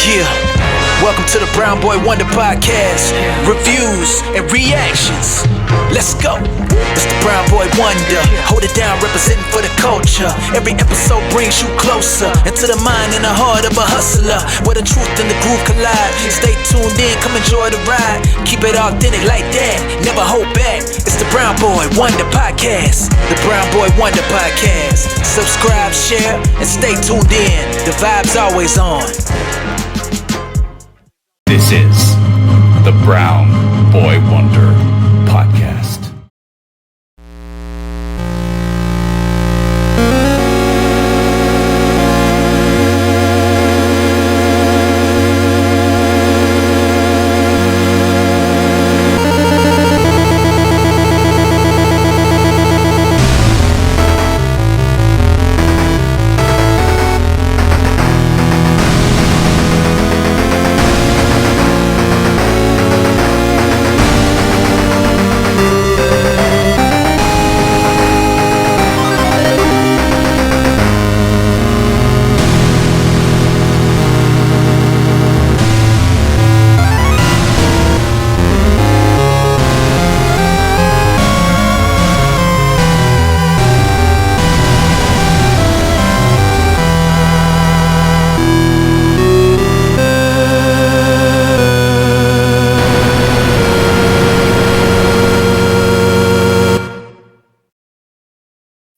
Yeah, welcome to the Brown Boy Wonder Podcast, reviews and reactions. Let's go. It's the Brown Boy Wonder, hold it down, representing for the culture. Every episode brings you closer into the mind and the heart of a hustler, where the truth and the groove collide. Stay tuned in, come enjoy the ride. Keep it authentic like that, never hold back. It's the Brown Boy Wonder Podcast, the Brown Boy Wonder Podcast. Subscribe, share, and stay tuned in. The vibe's always on. This is the Brown Boy Wonder Podcast.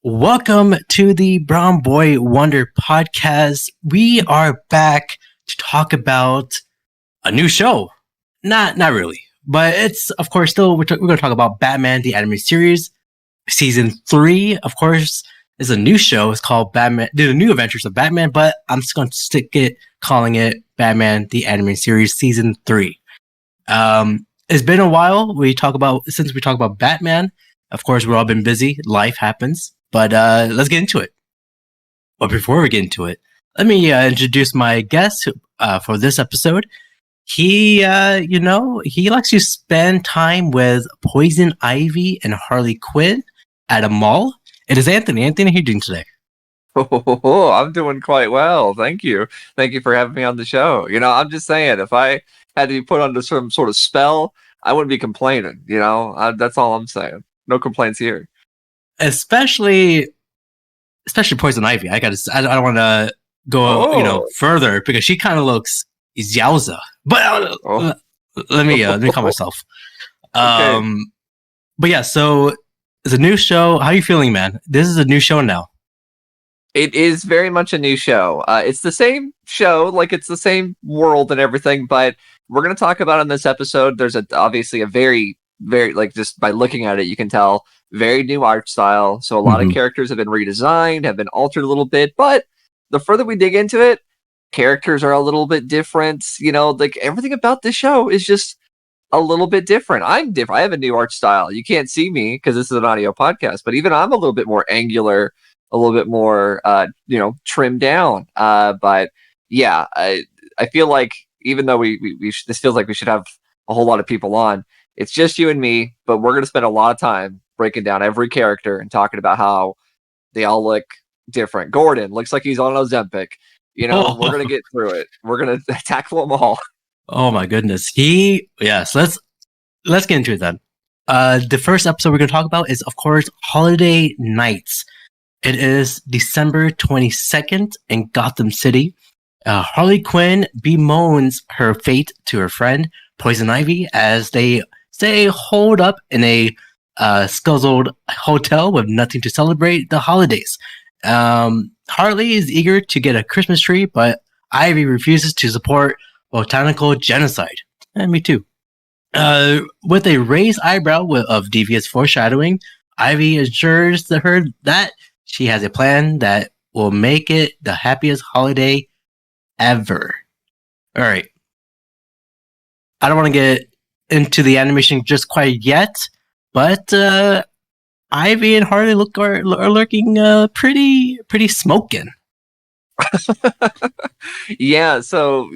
Welcome to the Brown Boy Wonder Podcast. We are back to talk about a new show. Not really, but it's, of course, still, we're going to talk about Batman, the animated series. Season 3, of course, is a new show. It's called Batman, The New Adventures of Batman, but I'm just going to calling it Batman, the animated series, Season 3. It's been a while since we talk about Batman. Of course, we've all been busy. Life happens. But let's get into it. But before we get into it, let me introduce my guest for this episode. He likes to spend time with Poison Ivy and Harley Quinn at a mall. It is Anthony. Anthony, how are you doing today? Oh, I'm doing quite well. Thank you. Thank you for having me on the show. I'm just saying, if I had to be put under some sort of spell, I wouldn't be complaining. That's all I'm saying. No complaints here. Especially Poison Ivy. I don't want to go further because she kind of looks Yowza. But let me calm myself. Okay. But yeah, so it's a new show. How are you feeling, man? This is a new show now. It is very much a new show. It's the same show, like it's the same world and everything, but we're going to talk about in this episode. There's obviously a very, very, like, just by looking at it, you can tell, very new art style. So a lot of characters have been redesigned, have been altered a little bit, but the further we dig into it, characters are a little bit different. Like everything about this show is just a little bit different. I'm different. I have a new art style. You can't see me because this is an audio podcast, but even I'm a little bit more angular, a little bit more, trimmed down. But yeah, I feel like even though this feels like we should have a whole lot of people on, it's just you and me, but we're going to spend a lot of time breaking down every character and talking about how they all look different. Gordon looks like he's on Ozempic. We're going to get through it. We're going to tackle them all. Oh my goodness. Let's get into it then. The first episode we're going to talk about is, of course, Holiday Nights. It is December 22nd in Gotham City. Harley Quinn bemoans her fate to her friend, Poison Ivy, as they stay holed up in a scuzzled hotel with nothing to celebrate the holidays. Harley is eager to get a Christmas tree, but Ivy refuses to support botanical genocide. And me too. With a raised eyebrow of devious foreshadowing, Ivy assures her that she has a plan that will make it the happiest holiday ever. All right. I don't want to get into the animation just quite yet, but Ivy and Harley are looking pretty smoking. Yeah, so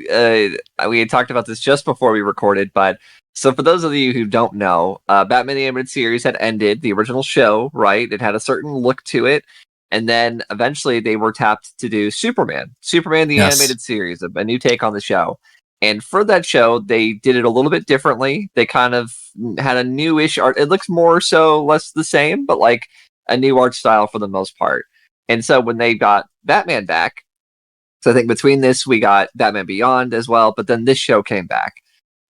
we had talked about this just before we recorded, but so for those of you who don't know, Batman the Animated Series had ended, the original show, right? It had a certain look to it, And then eventually they were tapped to do Superman the Yes. animated series, a new take on the show. And for that show, they did it a little bit differently. They kind of had a newish art. It looks more so less the same, but like a new art style for the most part. And so when they got Batman back, so I think between this we got Batman Beyond as well, but then this show came back.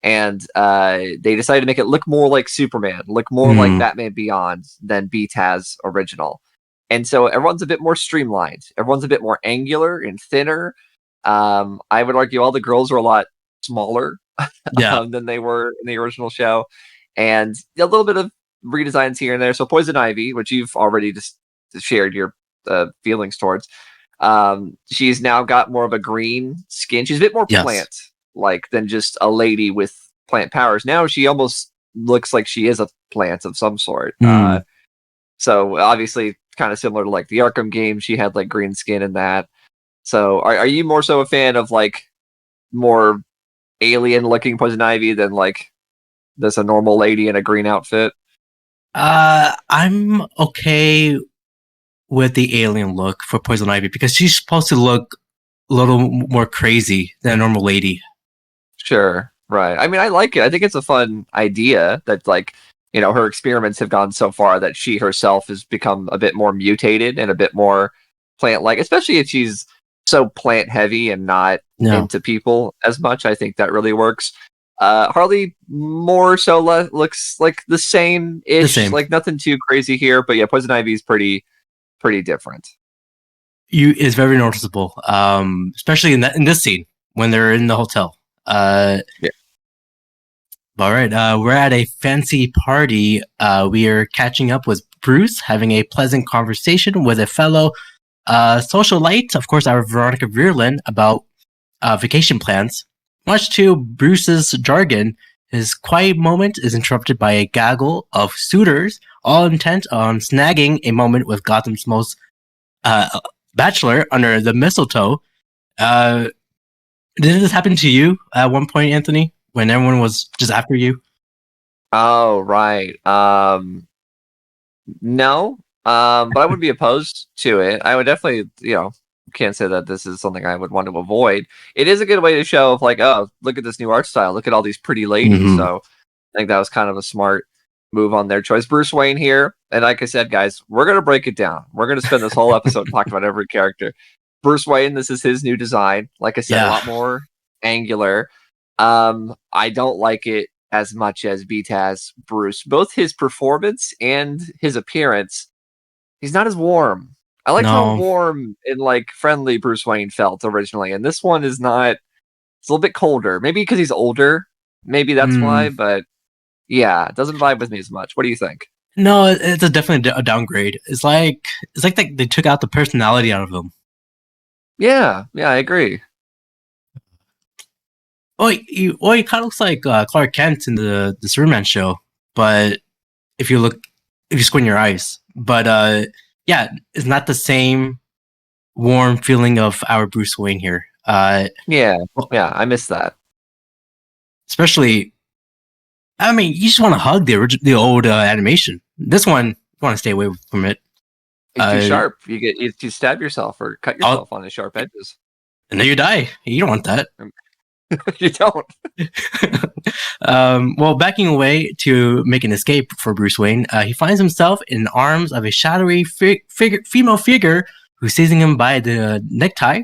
And they decided to make it look more like Superman, look more like Batman Beyond than BTAS original. And so everyone's a bit more streamlined. Everyone's a bit more angular and thinner. I would argue all the girls are a lot smaller than they were in the original show. And a little bit of redesigns here and there. So Poison Ivy, which you've already just shared your feelings towards, she's now got more of a green skin. She's a bit more plant-like than just a lady with plant powers. Now she almost looks like she is a plant of some sort. So obviously kind of similar to like the Arkham game. She had like green skin in that. So are you more so a fan of like more alien looking Poison Ivy than like this a normal lady in a green outfit? I'm okay with the alien look for Poison Ivy because she's supposed to look a little more crazy than a normal lady. Sure, right. I mean, I like it. I think it's a fun idea that, like, you know, her experiments have gone so far that she herself has become a bit more mutated and a bit more plant-like, especially if she's so plant-heavy and not into people as much. I think that really works. Harley more so looks like the same-ish, like nothing too crazy here. But yeah, Poison Ivy is pretty different. Is very noticeable, especially in this scene when they're in the hotel. All right, we're at a fancy party. We are catching up with Bruce, having a pleasant conversation with a fellow socialite, of course, our Veronica Veerland, about vacation plans. Much to Bruce's jargon, his quiet moment is interrupted by a gaggle of suitors, all intent on snagging a moment with Gotham's most bachelor under the mistletoe. Did this happen to you at one point, Anthony, when everyone was just after you? Oh, right. No, but I would be opposed to it. I would definitely, can't say that this is something I would want to avoid. It is a good way to show, like, oh, look at this new art style. Look at all these pretty ladies. So I think that was kind of a smart move on their choice. Bruce Wayne here. And like I said, guys, we're going to break it down. We're going to spend this whole episode talking about every character. Bruce Wayne, this is his new design. Like I said, a lot more angular. I don't like it as much as BTAS Bruce. Both his performance and his appearance, he's not as warm. I liked how warm and like friendly Bruce Wayne felt originally, and this one is not. It's a little bit colder. Maybe because he's older. Maybe that's why. But yeah, it doesn't vibe with me as much. What do you think? No, it's definitely a downgrade. It's like they took out the personality out of him. Yeah, I agree. He kind of looks like Clark Kent in the Superman show, but if you squint your eyes, but yeah, it's not the same warm feeling of our Bruce Wayne here. I miss that. Especially, I mean, you just want to hug the old animation. This one, you want to stay away from it. It's too sharp. You stab yourself or cut yourself on the sharp edges, and then you die. You don't want that. You don't. Well, backing away to make an escape for Bruce Wayne, he finds himself in the arms of a shadowy female figure who's seizing him by the necktie,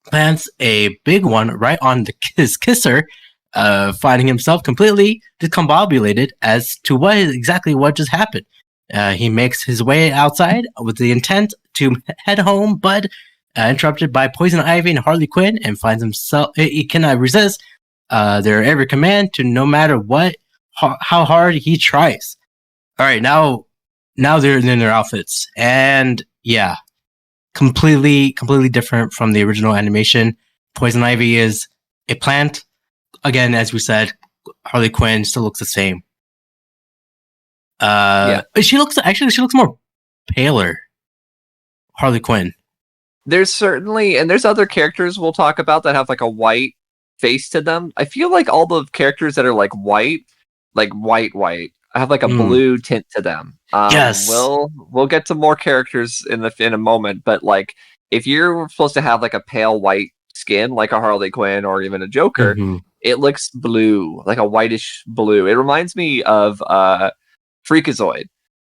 plants a big one right on his kisser, finding himself completely discombobulated as to what just happened. He makes his way outside with the intent to head home, but interrupted by Poison Ivy and Harley Quinn, and finds himself he cannot resist their every command to no matter how hard he tries. All right, now they're in their outfits, and yeah, completely different from the original animation. Poison Ivy is a plant. Again, as we said, Harley Quinn still looks the same. She looks more paler. Harley Quinn. There's other characters we'll talk about that have like a white face to them. I feel like all the characters that are like white, have like a blue tint to them. Yes. We'll get to more characters in a moment, but like if you're supposed to have like a pale white skin, like a Harley Quinn or even a Joker, it looks blue, like a whitish blue. It reminds me of Freakazoid,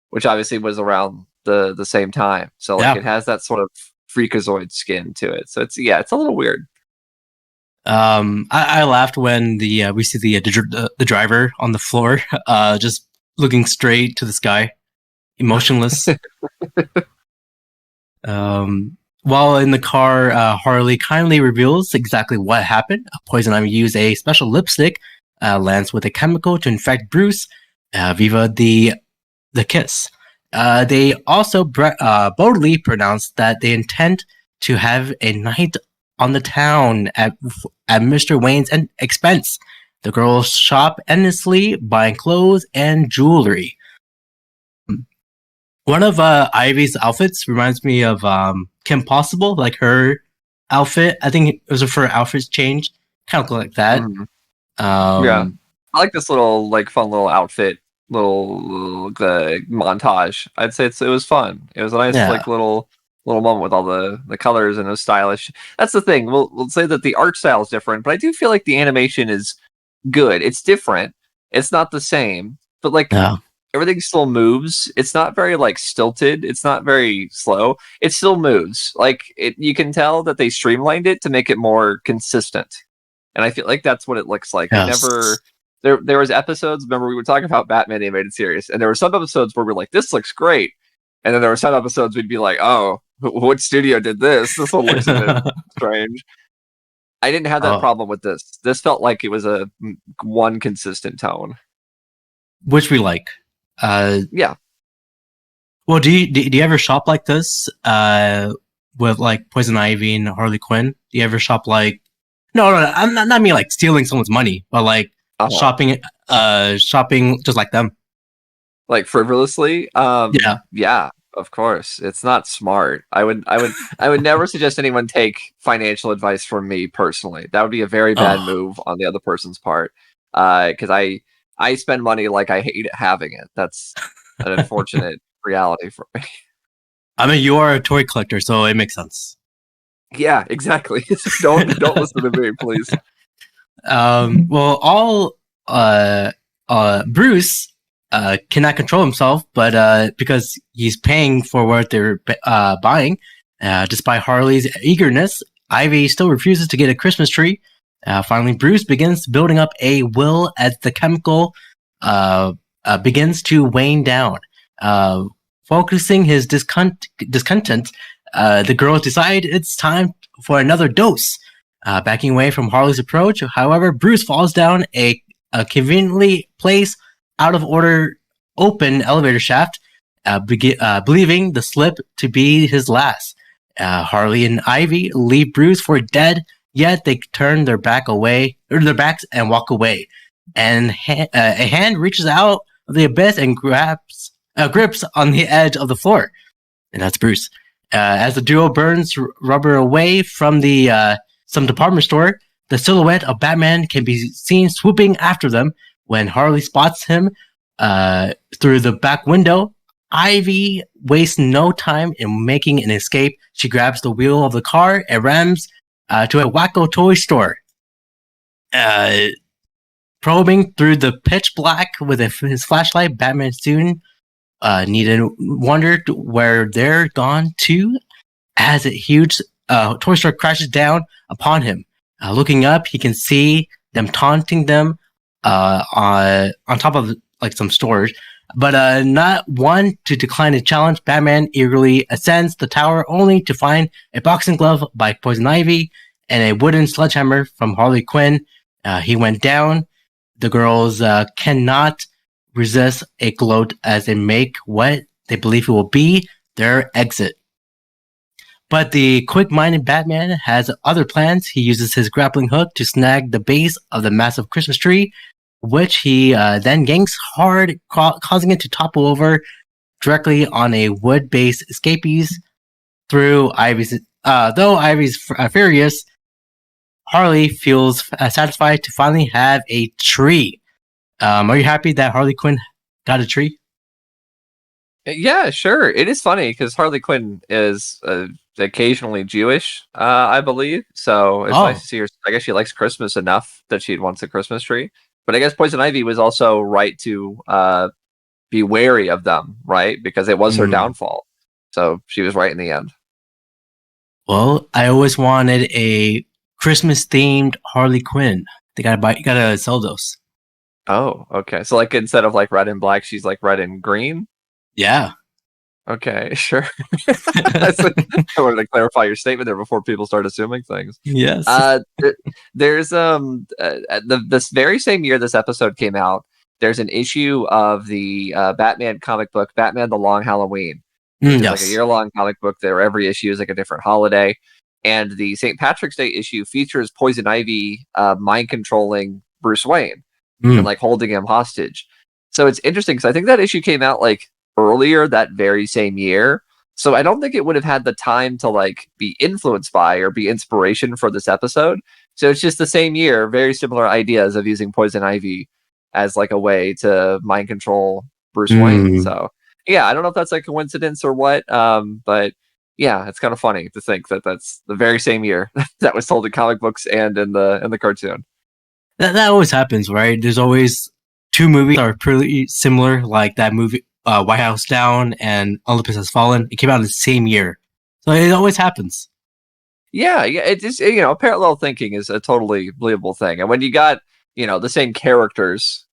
which obviously was around the same time. So like it has that sort of Freakazoid skin to it. So it's a little weird. I laughed when we see the driver on the floor, just looking straight to the sky, emotionless. While in the car, Harley kindly reveals exactly what happened. Poison Ivy used a special lipstick, lands with a chemical to infect Bruce. Viva the kiss. They also boldly pronounced that they intend to have a night on the town at Mr. Wayne's expense. The girls shop endlessly, buying clothes and jewelry. One of Ivy's outfits reminds me of Kim Possible, like her outfit. I think it was her outfit change, kind of like that. Yeah, I like this little like fun little outfit, little montage. I'd say it was fun. It was a nice like little moment with all the colors, and it was stylish. That's the thing. We'll say that the art style is different, but I do feel like the animation is good. It's different. It's not the same, but like everything still moves. It's not very like stilted. It's not very slow. It still moves. Like you can tell that they streamlined it to make it more consistent. And I feel like that's what it looks like. It never. There was episodes. Remember, we were talking about Batman animated series, and there were some episodes where we're like, "This looks great," and then there were some episodes we'd be like, "Oh, what studio did this? This one looks a bit strange." I didn't have that problem with this. This felt like it was a one consistent tone, which we like. Yeah. Well, do you ever shop like this? With like Poison Ivy and Harley Quinn? Do you ever shop like? No, I'm not mean like stealing someone's money, but like shopping just like them, like frivolously. Yeah, of course. It's not smart. I would never suggest anyone take financial advice from me personally. That would be a very bad move on the other person's part. Because I spend money like I hate having it. That's an unfortunate reality for me. I mean, you are a toy collector, so it makes sense. Yeah, exactly. don't listen to me, please. Well, Bruce cannot control himself, but because he's paying for what they're buying, despite Harley's eagerness, Ivy still refuses to get a Christmas tree. Finally, Bruce begins building up a will as the chemical begins to wane down. Focusing his discontent, the girls decide it's time for another dose. Backing away from Harley's approach, however, Bruce falls down a conveniently placed, out of order, open elevator shaft, believing the slip to be his last. Harley and Ivy leave Bruce for dead, yet they turn their backs and walk away. And a hand reaches out of the abyss and grips on the edge of the floor, and that's Bruce. As the duo burns rubber away from some department store, the silhouette of Batman can be seen swooping after them. When Harley spots him through the back window, Ivy wastes no time in making an escape. She grabs the wheel of the car and rams to a wacko toy store. Probing through the pitch black with his flashlight, Batman soon wondered where they're gone to as a huge toy store crashes down upon him. Looking up, he can see them taunting them on top of like some stores, but not one to decline a challenge. Batman eagerly ascends the tower, only to find a boxing glove by Poison Ivy and a wooden sledgehammer from Harley Quinn. He went down. The girls cannot resist a gloat as they make what they believe it will be their exit. But the quick-minded Batman has other plans. He uses his grappling hook to snag the base of the massive Christmas tree, which he then yanks hard, causing it to topple over directly on a wood-based escapees through Ivy's. Though Ivy's furious, Harley feels satisfied to finally have a tree. Are you happy that Harley Quinn Got a tree? Yeah, sure. It is funny because Harley Quinn is occasionally Jewish, I believe. So it's nice to see her. I guess she likes Christmas enough that she wants a Christmas tree. But I guess Poison Ivy was also right to be wary of them, right? Because it was her downfall. So she was right in the end. Well, I always wanted a Christmas themed Harley Quinn. You gotta sell those. Oh, okay. So like instead of like red and black, she's like red and green. Yeah. Okay, sure. I wanted to clarify your statement there before people start assuming things. Yes. There's this very same year this episode came out. There's an issue of the Batman comic book, Batman: The Long Halloween, which is like a year-long comic book. There, every issue is like a different holiday, and the St. Patrick's Day issue features Poison Ivy mind controlling Bruce Wayne and like holding him hostage. So it's interesting because I think that issue came out like earlier that very same year. So I don't think it would have had the time to like be influenced by or be inspiration for this episode. So it's just the same year, very similar ideas of using Poison Ivy as like a way to mind control Bruce Wayne. So yeah, I don't know if that's like a coincidence or what. But yeah, it's kind of funny to think that that's the very same year that was told in comic books and in the cartoon. That always happens, right? There's always two movies that are pretty similar, like that movie White House Down and Olympus Has Fallen. It came out in the same year. So it always happens. Yeah, it is, parallel thinking is a totally believable thing. And when you got, the same characters,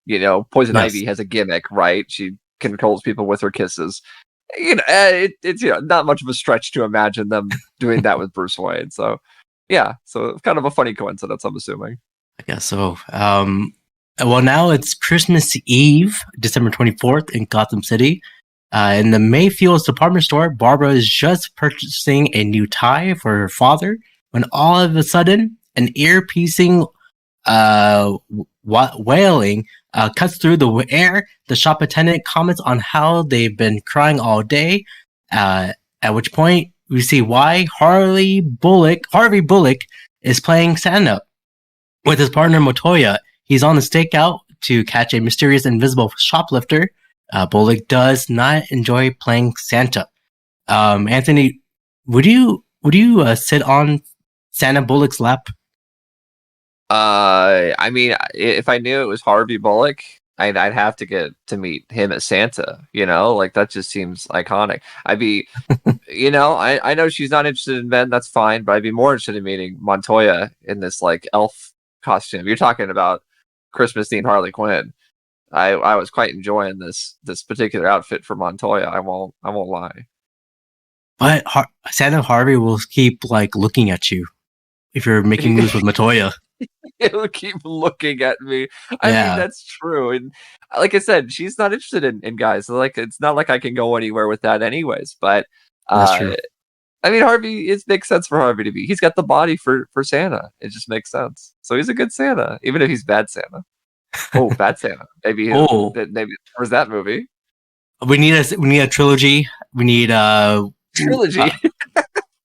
Poison Ivy has a gimmick, right? She controls people with her kisses. It's not much of a stretch to imagine them doing that with Bruce Wayne. So yeah, so kind of a funny coincidence, I'm assuming. I guess so. Well, now it's Christmas Eve, December 24th in Gotham City. In the Mayfield's department store, Barbara is just purchasing a new tie for her father when all of a sudden an ear-piercing wailing cuts through the air. The shop attendant comments on how they've been crying all day, at which point we see why Harvey Bullock is playing Santa with his partner Montoya. He's on the stakeout to catch a mysterious invisible shoplifter. Bullock does not enjoy playing Santa. Anthony, would you sit on Santa Bullock's lap? I mean, if I knew it was Harvey Bullock, I'd have to get to meet him as Santa. Like that just seems iconic. I'd be, I know she's not interested in men. That's fine, but I'd be more interested in meeting Montoya in this like elf costume. You're talking about Christmas themed Harley Quinn. I was quite enjoying this particular outfit for Montoya. I won't lie. But Santa Harvey will keep like looking at you if you're making moves with Montoya. It'll keep looking at me. I mean, that's true. And like I said, she's not interested in guys. So, like, it's not like I can go anywhere with that anyways. But that's true. I mean, Harvey, it makes sense for Harvey to be. He's got the body for Santa. It just makes sense. So he's a good Santa, even if he's bad Santa. Oh, bad Santa. Maybe. Maybe where's that movie? We need a trilogy. We need trilogy.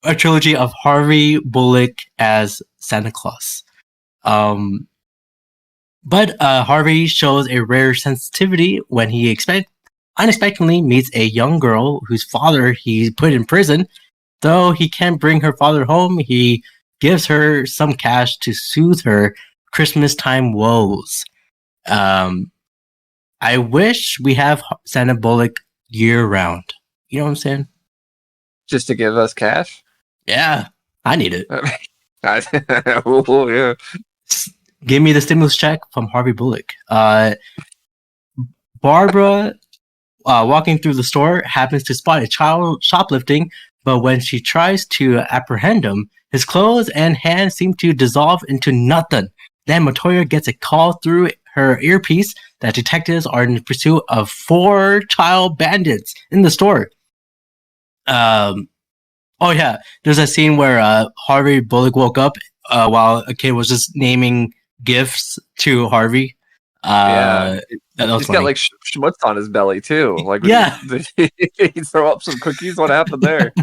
A trilogy of Harvey Bullock as Santa Claus. But Harvey shows a rare sensitivity when he unexpectedly meets a young girl whose father he put in prison. Though he can't bring her father home, he gives her some cash to soothe her Christmas time woes. I wish we have Santa Bullock year round. You know what I'm saying? Just to give us cash? Yeah, I need it. Oh, yeah. Give me the stimulus check from Harvey Bullock. Barbara, walking through the store, happens to spot a child shoplifting, but when she tries to apprehend him, his clothes and hands seem to dissolve into nothing. Then Montoya gets a call through her earpiece that detectives are in pursuit of 4 child bandits in the store. Oh yeah, there's a scene where Harvey Bullock woke up while a kid was just naming gifts to Harvey. Yeah, he's got like schmutz on his belly too. Like, did he throw up some cookies? What happened there?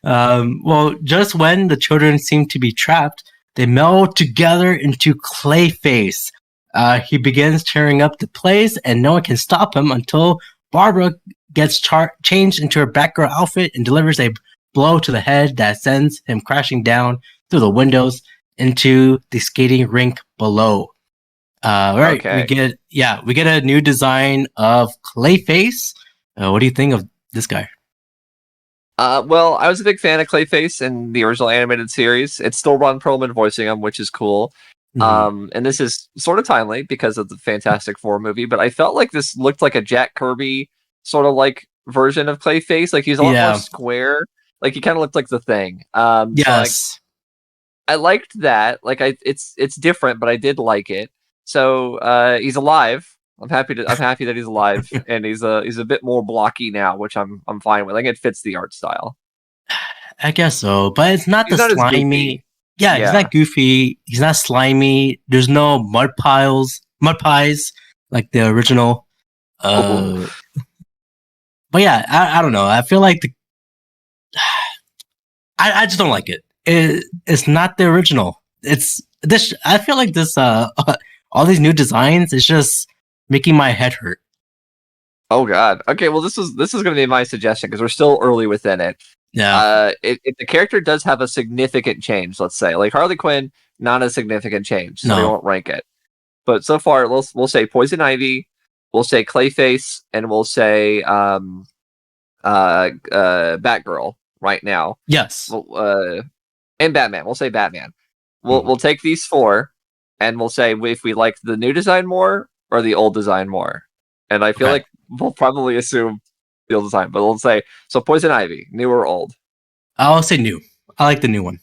Well, just when the children seem to be trapped, they meld together into Clayface. He begins tearing up the place, and no one can stop him until Barbara gets changed into her Batgirl outfit and delivers a blow to the head that sends him crashing down through the windows into the skating rink below. Right, Okay. we get a new design of Clayface. What do you think of this guy? Well, I was a big fan of Clayface in the original animated series. It's still Ron Perlman voicing him, which is cool. And this is sort of timely because of the Fantastic Four movie, but I felt like this looked like a Jack Kirby sort of like version of Clayface. Like he's a lot more square. Like he kind of looked like the Thing. Yes. So I liked that. Like it's different, but I did like it. So he's alive. I'm happy that he's alive, and he's a bit more blocky now, which I'm fine with. I think it fits the art style. I guess so, but it's not He's the not as slimy. goofy. Yeah, he's not goofy. He's not slimy. There's no mud pies like the original. But yeah, I don't know. I feel like I just don't like it. It's not the original. It's this. I feel like this. All these new designs. It's just making my head hurt. Oh God. Okay. Well, this is going to be my suggestion because we're still early within it. Yeah. If the character does have a significant change, let's say like Harley Quinn, not a significant change, so we won't rank it. But so far, we'll say Poison Ivy, we'll say Clayface, and we'll say Batgirl right now. Yes. And Batman. We'll say Batman. We'll take these four, and we'll say if we like the new design more or the old design more. And I feel like we'll probably assume the old design, but we'll say so. Poison Ivy, new or old? I'll say new. I like the new one.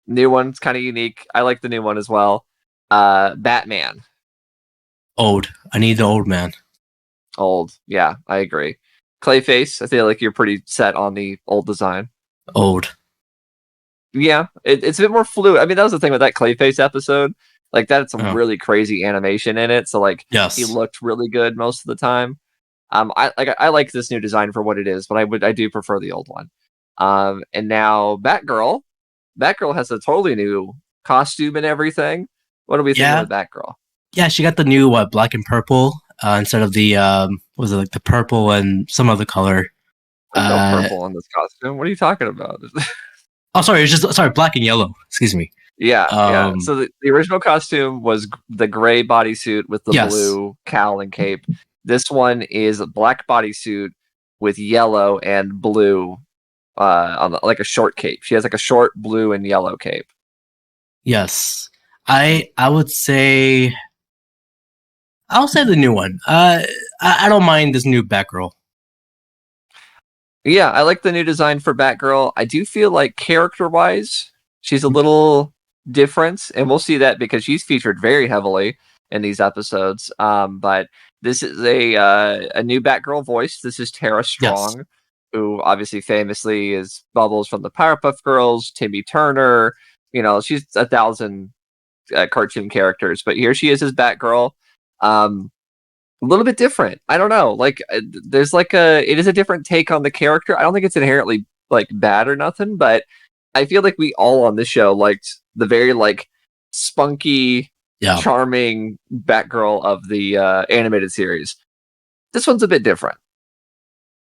New one's kind of unique. I like the new one as well. Batman. Old. I need the old man. Old. Yeah, I agree. Clayface, I feel like you're pretty set on the old design. Old. Yeah, it's a bit more fluid. I mean, that was the thing with that Clayface episode. Like, that had some really crazy animation in it. So, like, he looked really good most of the time. I like this new design for what it is, but I do prefer the old one. And now Batgirl. Batgirl has a totally new costume and everything. What do we think of Batgirl? Yeah, she got the new black and purple instead of the was it like the purple and some other color. There's no purple in this costume. What are you talking about? Oh, sorry, it's just black and yellow. Excuse me. Yeah. So the original costume was the gray bodysuit with the blue cowl and cape. This one is a black bodysuit with yellow and blue on like a short cape. She has like a short blue and yellow cape. Yes, I would say I'll say the new one. I don't mind this new Batgirl. Yeah, I like the new design for Batgirl. I do feel like character-wise, she's a little different, and we'll see that because she's featured very heavily in these episodes. But this is a new Batgirl voice. This is Tara Strong, who obviously famously is Bubbles from the Powerpuff Girls, Timmy Turner. You know, she's 1,000 cartoon characters, but here she is as Batgirl. A little bit different. I don't know. Like, there's like it is a different take on the character. I don't think it's inherently like bad or nothing, but I feel like we all on this show liked the very like spunky, charming Batgirl of the animated series. This one's a bit different.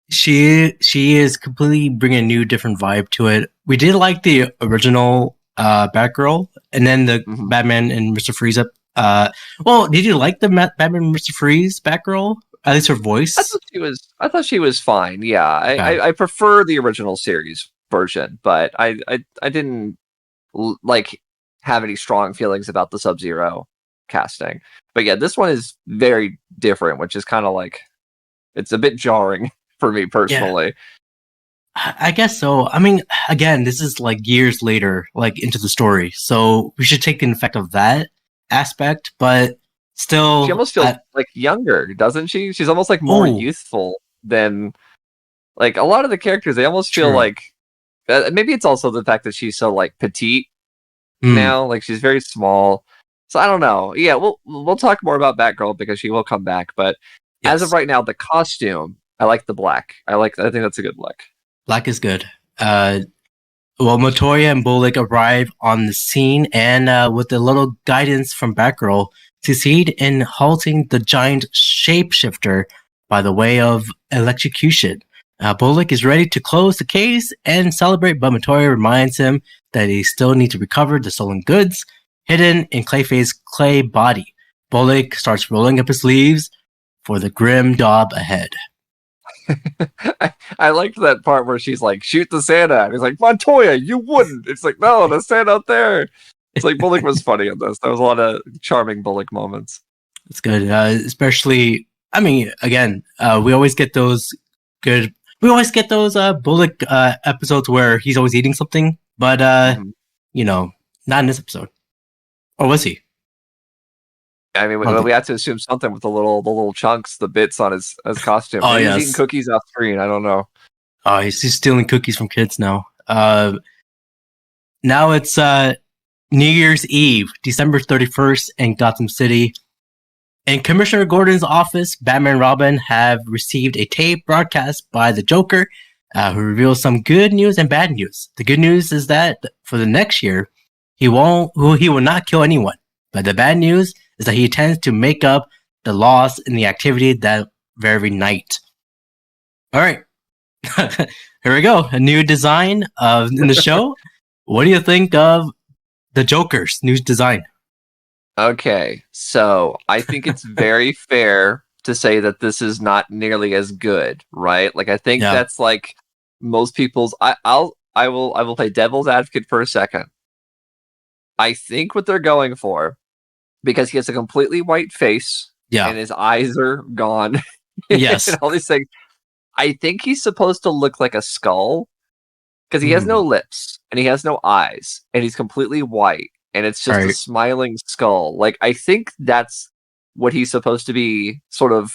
She is completely bringing a new, different vibe to it. We did like the original Batgirl, and then the Batman and Mr. Freeze up. Well, did you like the Batman and Mr. Freeze Batgirl? At least her voice. I thought she was fine. Yeah, I prefer the original series version, but I didn't like have any strong feelings about the Sub-Zero casting. But yeah, this one is very different, which is kind of like it's a bit jarring for me personally. Yeah. I guess so. I mean, again, this is like years later, like into the story, so we should take the effect of that aspect, but still, she almost feels like younger, doesn't she? She's almost like more youthful than like a lot of the characters. They almost feel like maybe it's also the fact that she's so like petite now, like she's very small. So I don't know. Yeah, we'll talk more about Batgirl because she will come back. But as of right now, the costume, I like the black. I think that's a good look. Black is good. Well, Montoya and Bullock arrive on the scene, and with a little guidance from Batgirl, succeed in halting the giant shapeshifter by the way of electrocution. Bullock is ready to close the case and celebrate, but Montoya reminds him that he still needs to recover the stolen goods hidden in Clayface's clay body. Bullock starts rolling up his sleeves for the grim job ahead. I liked that part where she's like, shoot the Santa. And he's like, Montoya, you wouldn't. It's like, no, the Santa out there. It's like Bullock was funny in this. There was a lot of charming Bullock moments. It's good. Especially, I mean, again, we always get those good... We always get those Bullock episodes where he's always eating something, but, you know, not in this episode. Or was he? I mean, we have to assume something with the little chunks, the bits on his costume. Oh, Maybe yes. he's eating cookies off screen. I don't know. Oh, he's stealing cookies from kids now. Now it's New Year's Eve, December 31st in Gotham City. In Commissioner Gordon's office, Batman and Robin have received a tape broadcast by the Joker, who reveals some good news and bad news. The good news is that for the next year, he will not kill anyone. But the bad news is that he intends to make up the loss in the activity that very night. All right, here we go. A new design in the show. What do you think of the Joker's new design? Okay, so I think it's very fair to say that this is not nearly as good, right? Like I think that's like most people's. I will play devil's advocate for a second. I think what they're going for, because he has a completely white face, and his eyes are gone, yes, and all these things. I think he's supposed to look like a skull because he has no lips and he has no eyes and he's completely white. And it's just a smiling skull. Like, I think that's what he's supposed to be, sort of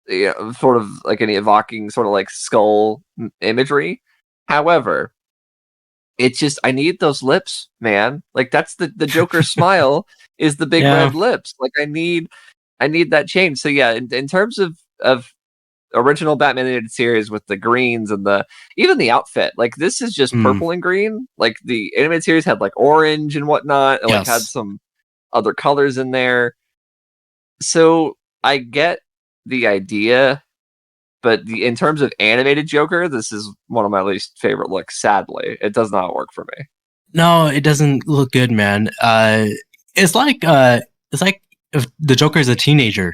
like an evoking sort of like skull imagery. However, it's just, I need those lips, man. Like, that's the Joker smile is the big red lips. Like, I need that change. So yeah, in terms of original Batman animated series with the greens and even the outfit, like this is just purple and green. Like the animated series had like orange and whatnot, and like had some other colors in there. So I get the idea, but in terms of animated Joker, this is one of my least favorite looks. Sadly, it does not work for me. No, it doesn't look good, man. It's like if the Joker is a teenager.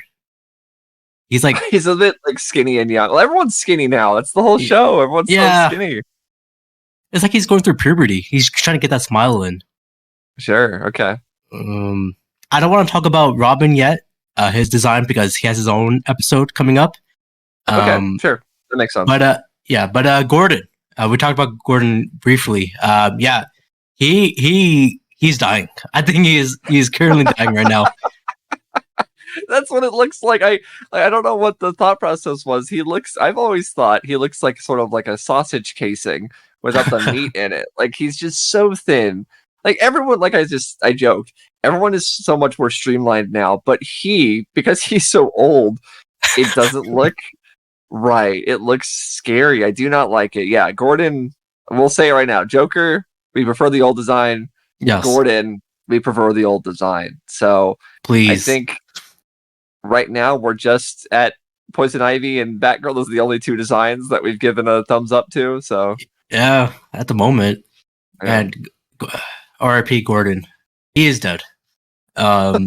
He's a bit like skinny and young. Well, everyone's skinny now. That's the whole show. Everyone's so skinny. It's like he's going through puberty. He's trying to get that smile in. Sure. Okay. I don't want to talk about Robin yet, his design, because he has his own episode coming up. Okay, sure. That makes sense. But Gordon. We talked about Gordon briefly. He's dying. I think he's currently dying right now. That's what it looks like. I don't know what the thought process was. I've always thought he looks like sort of like a sausage casing without the meat in it. Like he's just so thin. Like everyone, like I joked, everyone is so much more streamlined now, but because he's so old, it doesn't look right. It looks scary. I do not like it. Yeah, Gordon, we'll say it right now. Joker, we prefer the old design. Yes. Gordon, we prefer the old design. So please, I think right now we're just at Poison Ivy and Batgirl. Those are the only two designs that we've given a thumbs up to. So yeah, at the moment. And R.I.P. Gordon. He is dead. Well,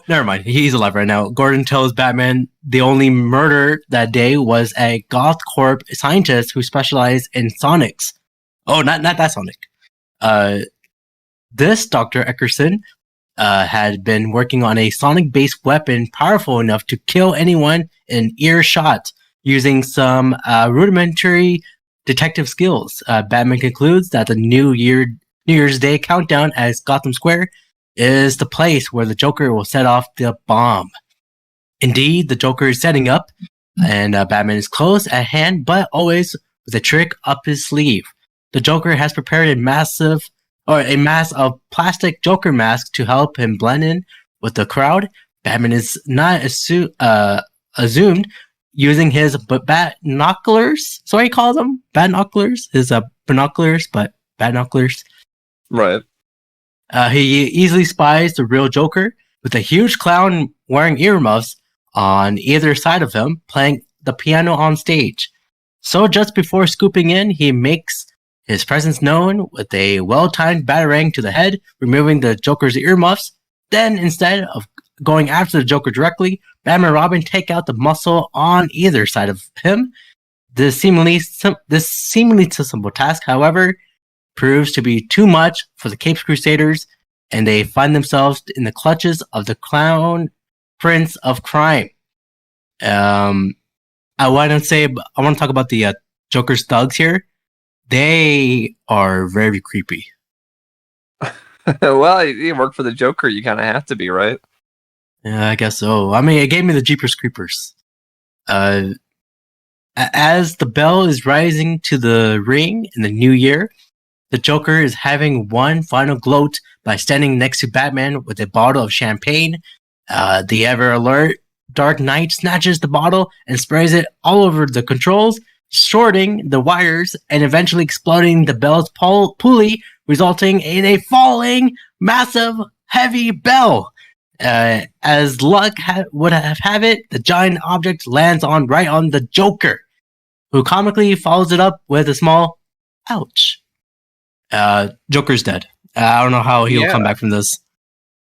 never mind. He's alive right now. Gordon tells Batman the only murder that day was a GothCorp scientist who specialized in sonics. Oh, not that Sonic. This Dr. Eckerson had been working on a sonic-based weapon powerful enough to kill anyone in earshot using some rudimentary detective skills. Batman concludes that the New Year's Day countdown as Gotham Square is the place where the Joker will set off the bomb. Indeed, the Joker is setting up, and Batman is close at hand, but always with a trick up his sleeve. The Joker has prepared a mass of plastic Joker masks to help him blend in with the crowd. Batman is not assumed using his binoculars. So he calls them binoculars. His binoculars, but binoculars. Right. He easily spies the real Joker with a huge clown wearing earmuffs on either side of him, playing the piano on stage. So just before scooping in, he makes his presence known with a well-timed batarang to the head, removing the Joker's earmuffs. Then, instead of going after the Joker directly, Batman and Robin take out the muscle on either side of him. This seemingly too simple task, however, proves to be too much for the Capes Crusaders, and they find themselves in the clutches of the Clown Prince of Crime. I want to talk about the Joker's thugs here. They are very creepy. Well, you work for the Joker, you kind of have to be, right? Yeah, I guess so. I mean, it gave me the Jeepers Creepers. As the bell is rising to the ring in the new year, the Joker is having one final gloat by standing next to Batman with a bottle of champagne. The ever alert Dark Knight snatches the bottle and sprays it all over the controls, shorting the wires and eventually exploding the bell's pulley, resulting in a falling, massive, heavy bell. As luck would have it, the giant object lands right on the Joker, who comically follows it up with a small ouch. Joker's dead. I don't know how he'll come back from this.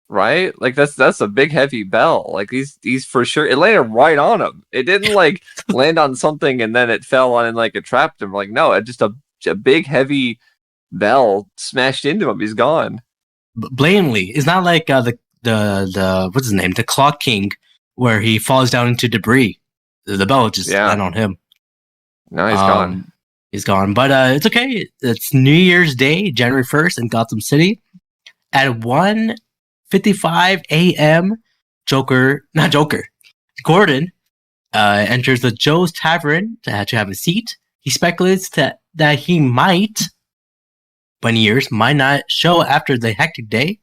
Right? Like that's a big heavy bell. Like he's for sure. It landed right on him. It didn't like land on something and then it fell on and like it trapped him. Like no, it just a big heavy bell smashed into him. He's gone. Blatantly, it's not like the what's his name, the Clock King, where he falls down into debris. The bell just landed on him. No, he's gone. He's gone, but it's okay. It's New Year's Day, January 1st, in Gotham City. At 1:55 a.m., Gordon enters the Joe's Tavern to have a seat. He speculates that he might, Bunny Ears, might not show after the hectic day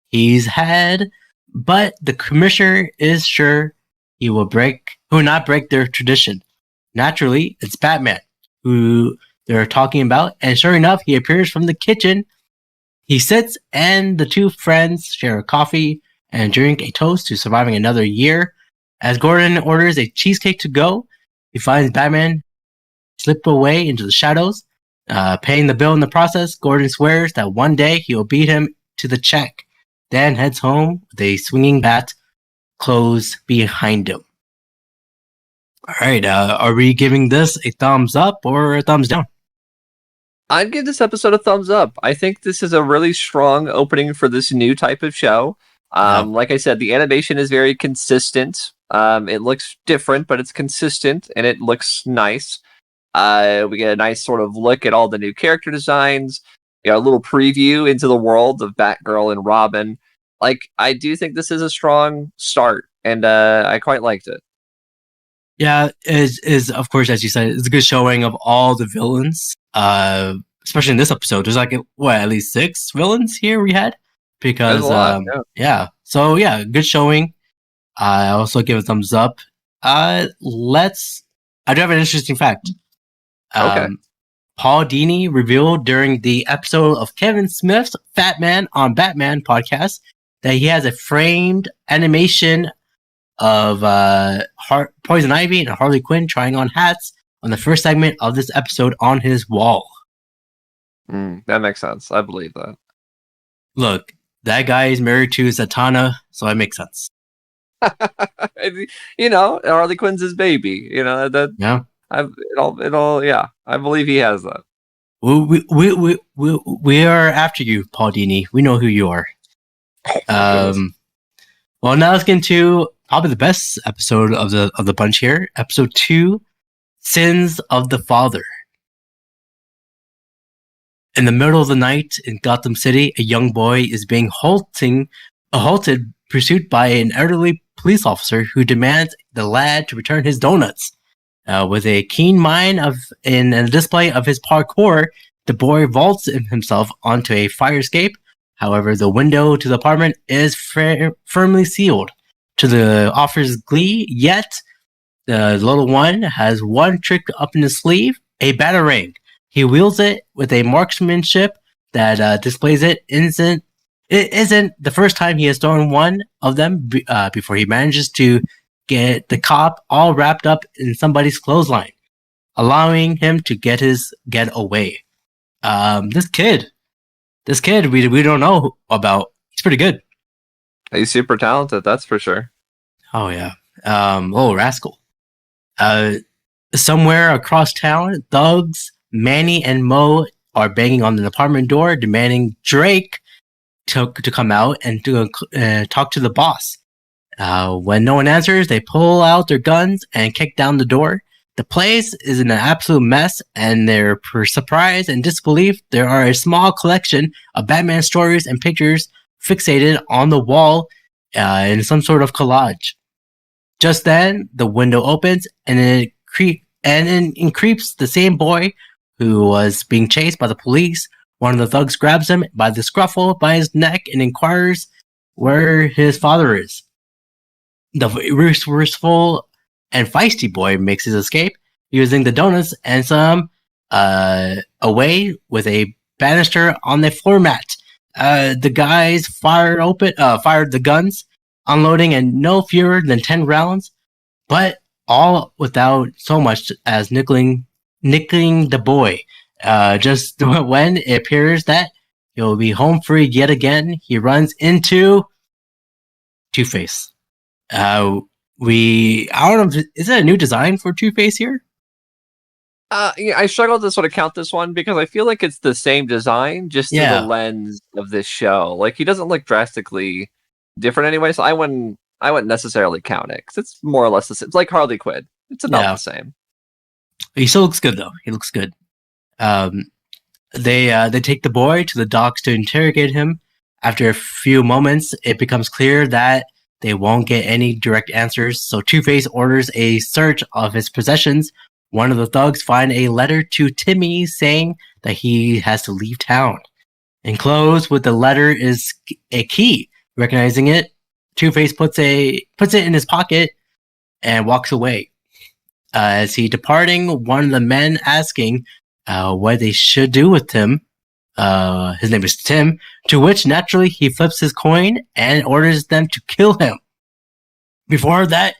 he's had, but the commissioner is sure he will not break their tradition. Naturally, it's Batman who they're talking about, and sure enough, he appears from the kitchen. He sits, and the two friends share a coffee and drink a toast to surviving another year. As Gordon orders a cheesecake to go, he finds Batman slipped away into the shadows, paying the bill in the process. Gordon swears that one day he will beat him to the check, then heads home with a swinging bat closed behind him. All right, are we giving this a thumbs up or a thumbs down? I'd give this episode a thumbs up. I think this is a really strong opening for this new type of show. Like I said, the animation is very consistent. It looks different, but it's consistent and it looks nice. We get a nice sort of look at all the new character designs. You know, a little preview into the world of Batgirl and Robin. Like, I do think this is a strong start, and I quite liked it. Yeah, is of course, as you said, it's a good showing of all the villains. Especially in this episode, there's like at least 6 villains here we had, because yeah. So yeah, good showing. I also give a thumbs up. I do have an interesting fact. Okay. Paul Dini revealed during the episode of Kevin Smith's Fat Man on Batman podcast that he has a framed animation of Poison Ivy and Harley Quinn trying on hats on the first segment of this episode on his wall. That makes sense. I believe that. Look, that guy is married to Zatanna, so it makes sense. You know, Harley Quinn's his baby. You know that. Yeah. Yeah. I believe he has that. We are after you, Paul Dini. We know who you are. Well, now let's get into probably the best episode of the bunch here. Episode 2, Sins of the Father. In the middle of the night in Gotham City, a young boy is being halted pursuit by an elderly police officer who demands the lad to return his donuts. With a keen mind in a display of his parkour, the boy vaults himself onto a fire escape. However, the window to the apartment is firmly sealed. To the officer's glee, yet the little one has one trick up in his sleeve, a batarang. He wields it with a marksmanship that displays it It isn't the first time he has stolen one of them before he manages to get the cop all wrapped up in somebody's clothesline, allowing him to get away. This kid, we don't know about. He's pretty good. He's super talented, that's for sure. Oh yeah. Rascal. Somewhere across town, thugs Manny and Mo are banging on the apartment door, demanding Drake to come out and to talk to the boss. When no one answers, they pull out their guns and kick down the door. The place is in an absolute mess, and they're surprise and disbelief. There are a small collection of Batman stories and pictures fixated on the wall in some sort of collage. Just then, the window opens, and in creeps the same boy who was being chased by the police. One of the thugs grabs him by the scruffle by his neck and inquires where his father is. The resourceful and feisty boy makes his escape using the donuts and some away with a banister on the floor mat. The guys fired the guns, unloading in no fewer than 10 rounds, but all without so much as nicking the boy. Just when it appears that he'll be home free yet again, he runs into Two-Face. I don't know, is it a new design for Two-Face here? Yeah, I struggle to sort of count this one because I feel like it's the same design, just through the lens of this show. Like, he doesn't look drastically different anyway, so I wouldn't necessarily count it, because it's more or less the same. It's like Harley Quinn. It's about the same. He still looks good, though. He looks good. They take the boy to the docks to interrogate him. After a few moments, it becomes clear that they won't get any direct answers, so Two-Face orders a search of his possessions. One of the thugs finds a letter to Timmy saying that he has to leave town. Enclosed with the letter is a key. Recognizing it, Two-Face puts it in his pocket and walks away. As he departing, one of the men asking what they should do with him, his name is Tim, to which naturally he flips his coin and orders them to kill him. Before that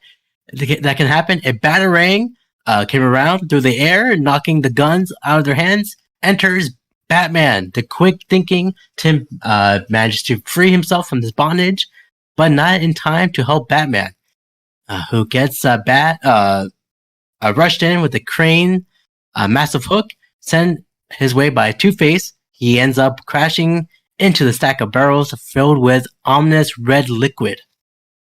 can happen, a batarang came around through the air, knocking the guns out of their hands. Enters Batman. The quick-thinking Tim manages to free himself from this bondage, but not in time to help Batman, who gets rushed in with a crane, massive hook, sent his way by Two-Face. He ends up crashing into the stack of barrels filled with ominous red liquid.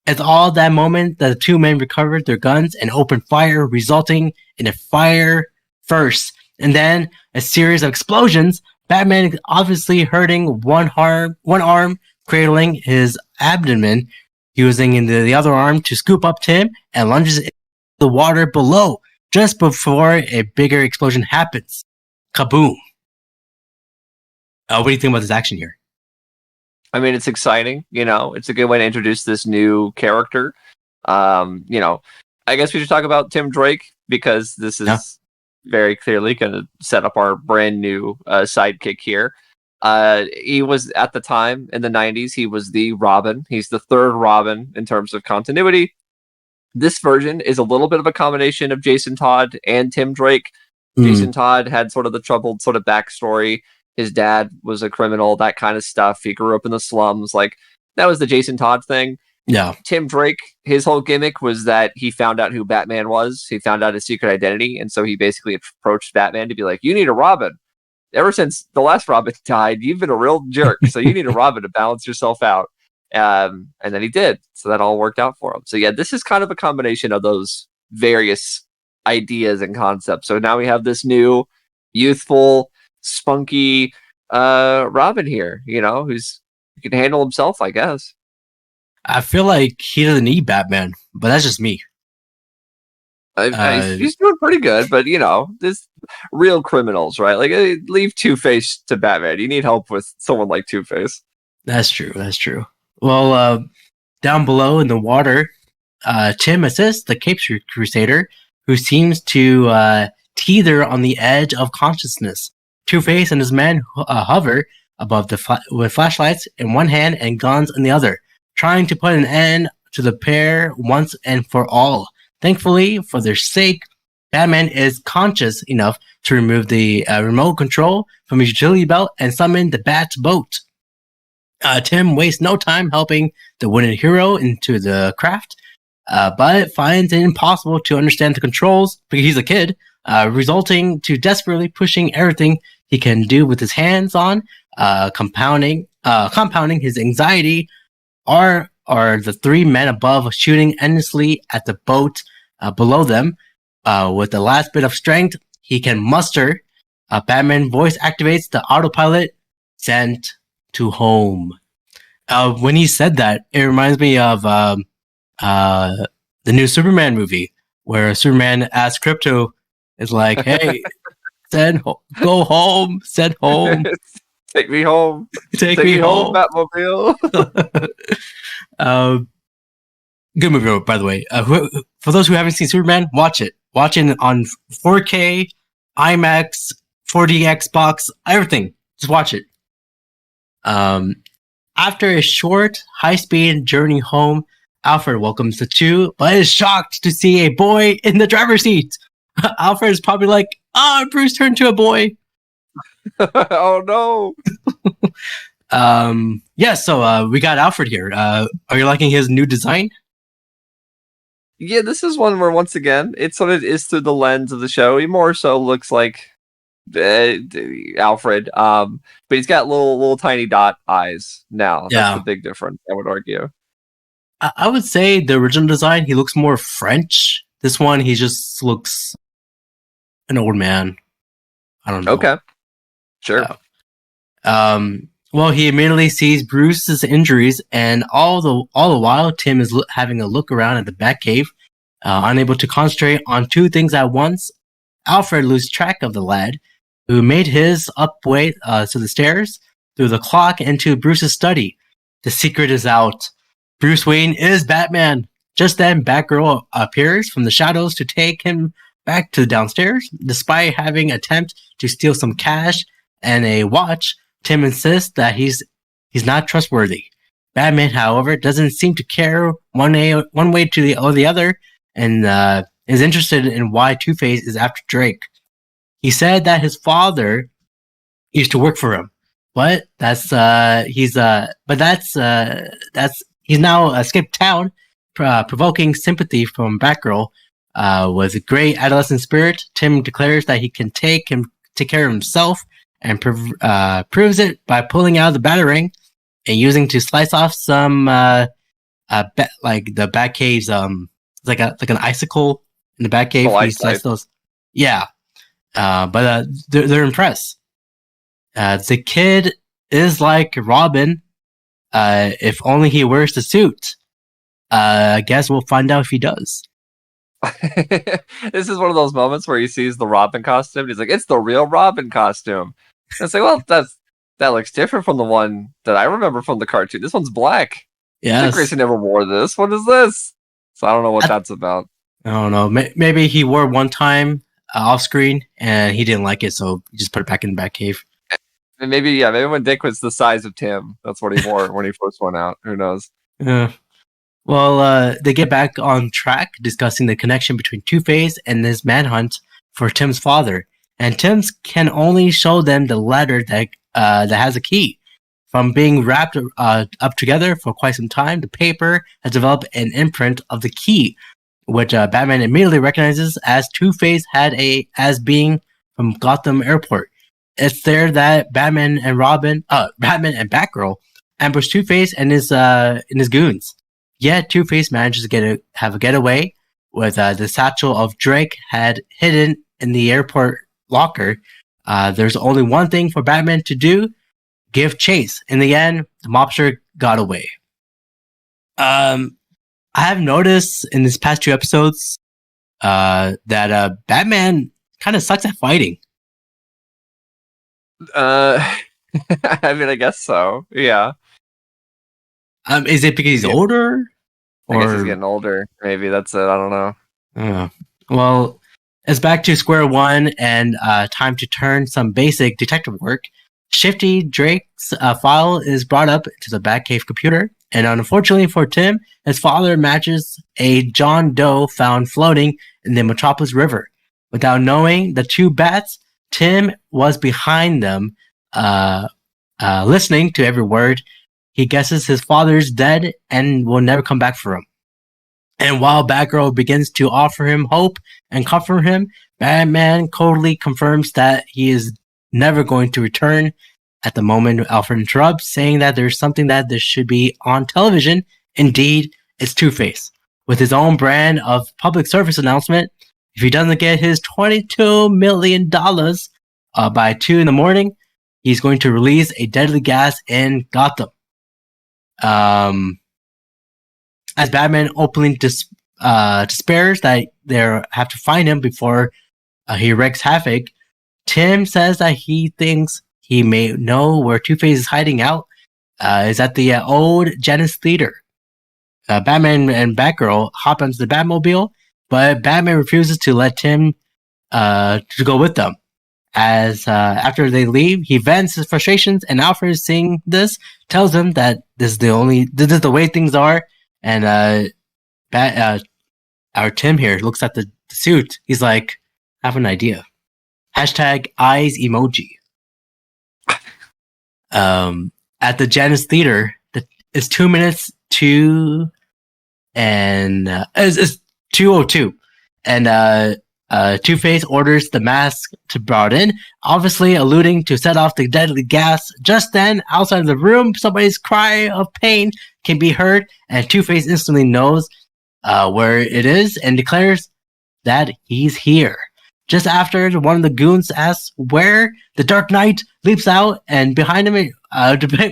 At all that moment, the two men recovered their guns and opened fire, resulting in a fire first, and then a series of explosions. Batman obviously hurting one arm cradling his abdomen, using the other arm to scoop up Tim and lunges into the water below just before a bigger explosion happens. Kaboom. What do you think about this action here? I mean, it's exciting. It's a good way to introduce this new character. I guess we should talk about Tim Drake, because this is very clearly going to set up our brand new sidekick here. He was, at the time in the 90s, he was the Robin. He's the third Robin in terms of continuity. This version is a little bit of a combination of Jason Todd and Tim Drake. Jason Todd had sort of the troubled sort of backstory. His dad was a criminal, that kind of stuff. He grew up in the slums. Like, that was the Jason Todd thing. Yeah. Tim Drake, his whole gimmick was that he found out who Batman was. He found out his secret identity. And so he basically approached Batman to be like, you need a Robin. Ever since the last Robin died, you've been a real jerk. So you need a Robin to balance yourself out. And then he did. So that all worked out for him. So yeah, this is kind of a combination of those various ideas and concepts. So now we have this new youthful, spunky Robin here, who can handle himself, I guess. I feel like he doesn't need Batman, but that's just me. He's doing pretty good, but there's real criminals, right? Like, leave Two-Face to Batman. You need help with someone like Two-Face. That's true. Well, down below in the water, Tim assists the Capes Crusader, who seems to teeter on the edge of consciousness. Two-Face and his men hover above with flashlights in one hand and guns in the other, trying to put an end to the pair once and for all. Thankfully, for their sake, Batman is conscious enough to remove the remote control from his utility belt and summon the Bat's boat. Tim wastes no time helping the wounded hero into the craft, but finds it impossible to understand the controls because he's a kid, resulting to desperately pushing everything he can do with his hands on, compounding his anxiety. Are the three men above shooting endlessly at the boat below them. With the last bit of strength he can muster, Batman voice activates the autopilot, sent to home. When he said that, it reminds me of the new Superman movie, where Superman asks Krypto, is like, "Hey, go home, send home, Take me home, take me home, Batmobile." Good movie, by the way. For those who haven't seen Superman, watch it. Watch it on 4K, IMAX, 4D Xbox, everything. Just watch it. After a short, high-speed journey home, Alfred welcomes the two, but is shocked to see a boy in the driver's seat. Alfred is probably like, Bruce turned to a boy. Oh no. So we got Alfred here. Are you liking his new design? Yeah, this is one where, once again, it's what it is through the lens of the show. He more so looks like Alfred, but he's got little tiny dot eyes now. That's the big difference, I would argue. I would say the original design, he looks more French. This one, he just looks an old man. I don't know. Okay. Sure. Well, he immediately sees Bruce's injuries, and all the while, Tim is having a look around at the Batcave, unable to concentrate on two things at once. Alfred loses track of the lad, who made his way to the stairs, through the clock, into Bruce's study. The secret is out. Bruce Wayne is Batman. Just then, Batgirl appears from the shadows to take him back to the downstairs. Despite having attempted to steal some cash and a watch, Tim insists that he's not trustworthy. Batman, however, doesn't seem to care one way to the other, and is interested in why Two-Face is after Drake. He said that his father used to work for him, but he's now skipped town, provoking sympathy from Batgirl. With a great adolescent spirit, Tim declares that he can take care of himself, and proves it by pulling out the Batarang and using to slice off some like the Batcave's like an icicle in the Batcave. Oh, he sliced those. Yeah, but they're impressed. The kid is like Robin. If only he wears the suit. I guess we'll find out if he does. This is one of those moments where he sees the Robin costume. And he's like, "It's the real Robin costume." And it's like, well, that looks different from the one that I remember from the cartoon. This one's black. Yeah, Grayson never wore this. What is this? So I don't know what that's about. I don't know. Maybe he wore it one time off screen and he didn't like it, so he just put it back in the Batcave. And maybe when Dick was the size of Tim, that's what he wore when he first went out. Who knows? Yeah. Well, they get back on track, discussing the connection between Two-Face and this manhunt for Tim's father. And Tim's can only show them the letter that has a key. From being wrapped up together for quite some time, the paper has developed an imprint of the key, which Batman immediately recognizes as Two-Face as being from Gotham Airport. It's there that Batman and Batgirl ambush Two-Face and his goons. Yet Two-Face manages to have a getaway with the satchel of Drake had hidden in the airport locker. There's only one thing for Batman to do: give chase. In the end, the mobster got away. I have noticed in these past two episodes that Batman kind of sucks at fighting. I mean, I guess so. Yeah. Is it because he's older? I guess he's getting older. Maybe that's it. I don't know. Well, it's back to square one and time to turn some basic detective work. Shifty Drake's file is brought up to the Batcave computer, and unfortunately for Tim, his father matches a John Doe found floating in the Metropolis River. Without knowing the two bats, Tim was behind them, listening to every word. He guesses his father's dead and will never come back for him. And while Batgirl begins to offer him hope and comfort him, Batman coldly confirms that he is never going to return. At the moment, Alfred interrupts, saying that there's something that this should be on television. Indeed, it's Two-Face. With his own brand of public service announcement, if he doesn't get his $22 million by 2 in the morning, he's going to release a deadly gas in Gotham. As Batman openly despairs that they have to find him before he wreaks havoc, Tim says that he thinks he may know where Two-Face is hiding out. Is at the old Janus Theater. Batman and Batgirl hop onto the Batmobile, but Batman refuses to let Tim to go with them. As after they leave, he vents his frustrations, and Alfred, seeing this, tells him that this is the way things are. And our Tim here looks at the suit. He's like, I have an idea. Hashtag eyes emoji. At the Janus Theater, it's 2 minutes to, and it's 2:02, and Two-Face orders the mask to be brought in, obviously alluding to set off the deadly gas. Just then, outside of the room, somebody's cry of pain can be heard, and Two-Face instantly knows where it is and declares that he's here. Just after, one of the goons asks where, the Dark Knight leaps out and behind him,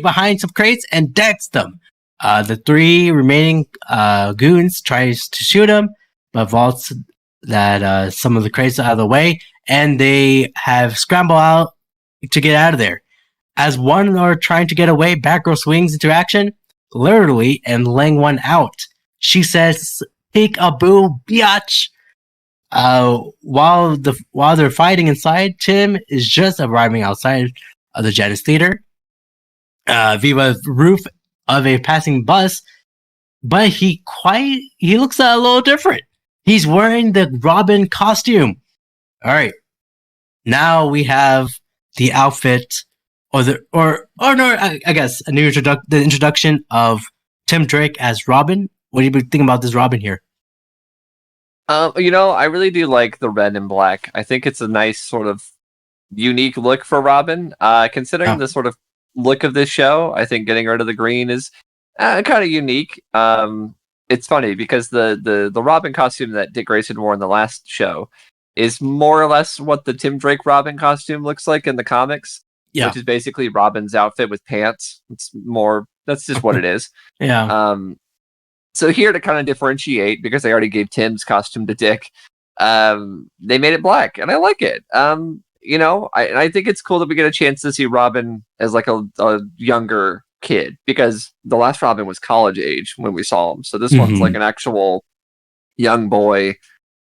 behind some crates, and decks them. The 3 remaining goons tries to shoot him, but vaults that some of the crates out of the way, and they have scrambled out to get out of there. As one are trying to get away, Batgirl swings into action, literally, and laying one out. She says, "Peek-a-boo, biatch." While they're fighting inside, Tim is just arriving outside of the Janus Theater, via the roof of a passing bus, but he looks a little different. He's wearing the Robin costume. All right, now we have the outfit, I guess the introduction of Tim Drake as Robin. What do you think about this Robin here? I really do like the red and black. I think it's a nice sort of unique look for Robin. Considering the sort of look of this show, I think getting rid of the green is kind of unique. It's funny because the Robin costume that Dick Grayson wore in the last show is more or less what the Tim Drake Robin costume looks like in the comics, which is basically Robin's outfit with pants. That's just what it is. Yeah. So here to kind of differentiate, because they already gave Tim's costume to Dick, they made it black, and I like it. I think it's cool that we get a chance to see Robin as like a younger kid, because the last Robin was college age when we saw him. So this one's like an actual young boy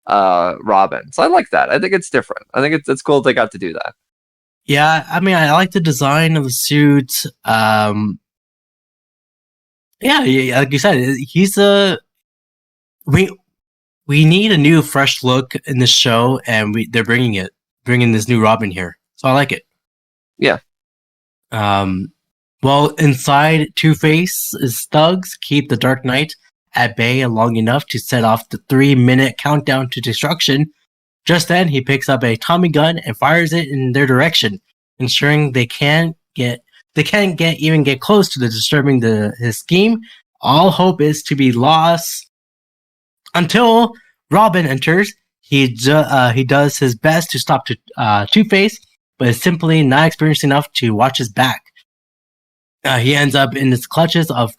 Robin. So I like that. I think it's different. I think it's cool that they got to do that. Yeah, I mean, I like the design of the suit. Yeah, like you said, we need a new, fresh look in this show, and they're bringing this new Robin here, so I like it. Yeah. Well, inside, Two-Face's thugs keep the Dark Knight at bay long enough to set off the 3-minute countdown to destruction. Just then, he picks up a Tommy gun and fires it in their direction, ensuring they can't get close to disturbing his scheme. All hope is to be lost until Robin enters. He does his best to stop Two-Face, but is simply not experienced enough to watch his back. He ends up in the clutches of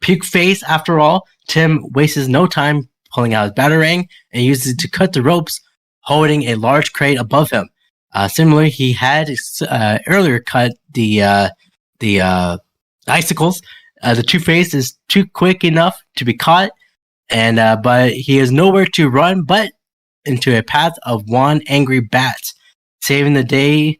Puke Face. After all, Tim wastes no time pulling out his batarang and uses it to cut the ropes, holding a large crate above him. Similarly, he had earlier cut the icicles. The Two-Face is too quick enough to be caught, but he has nowhere to run but into a path of one angry bat. Saving the day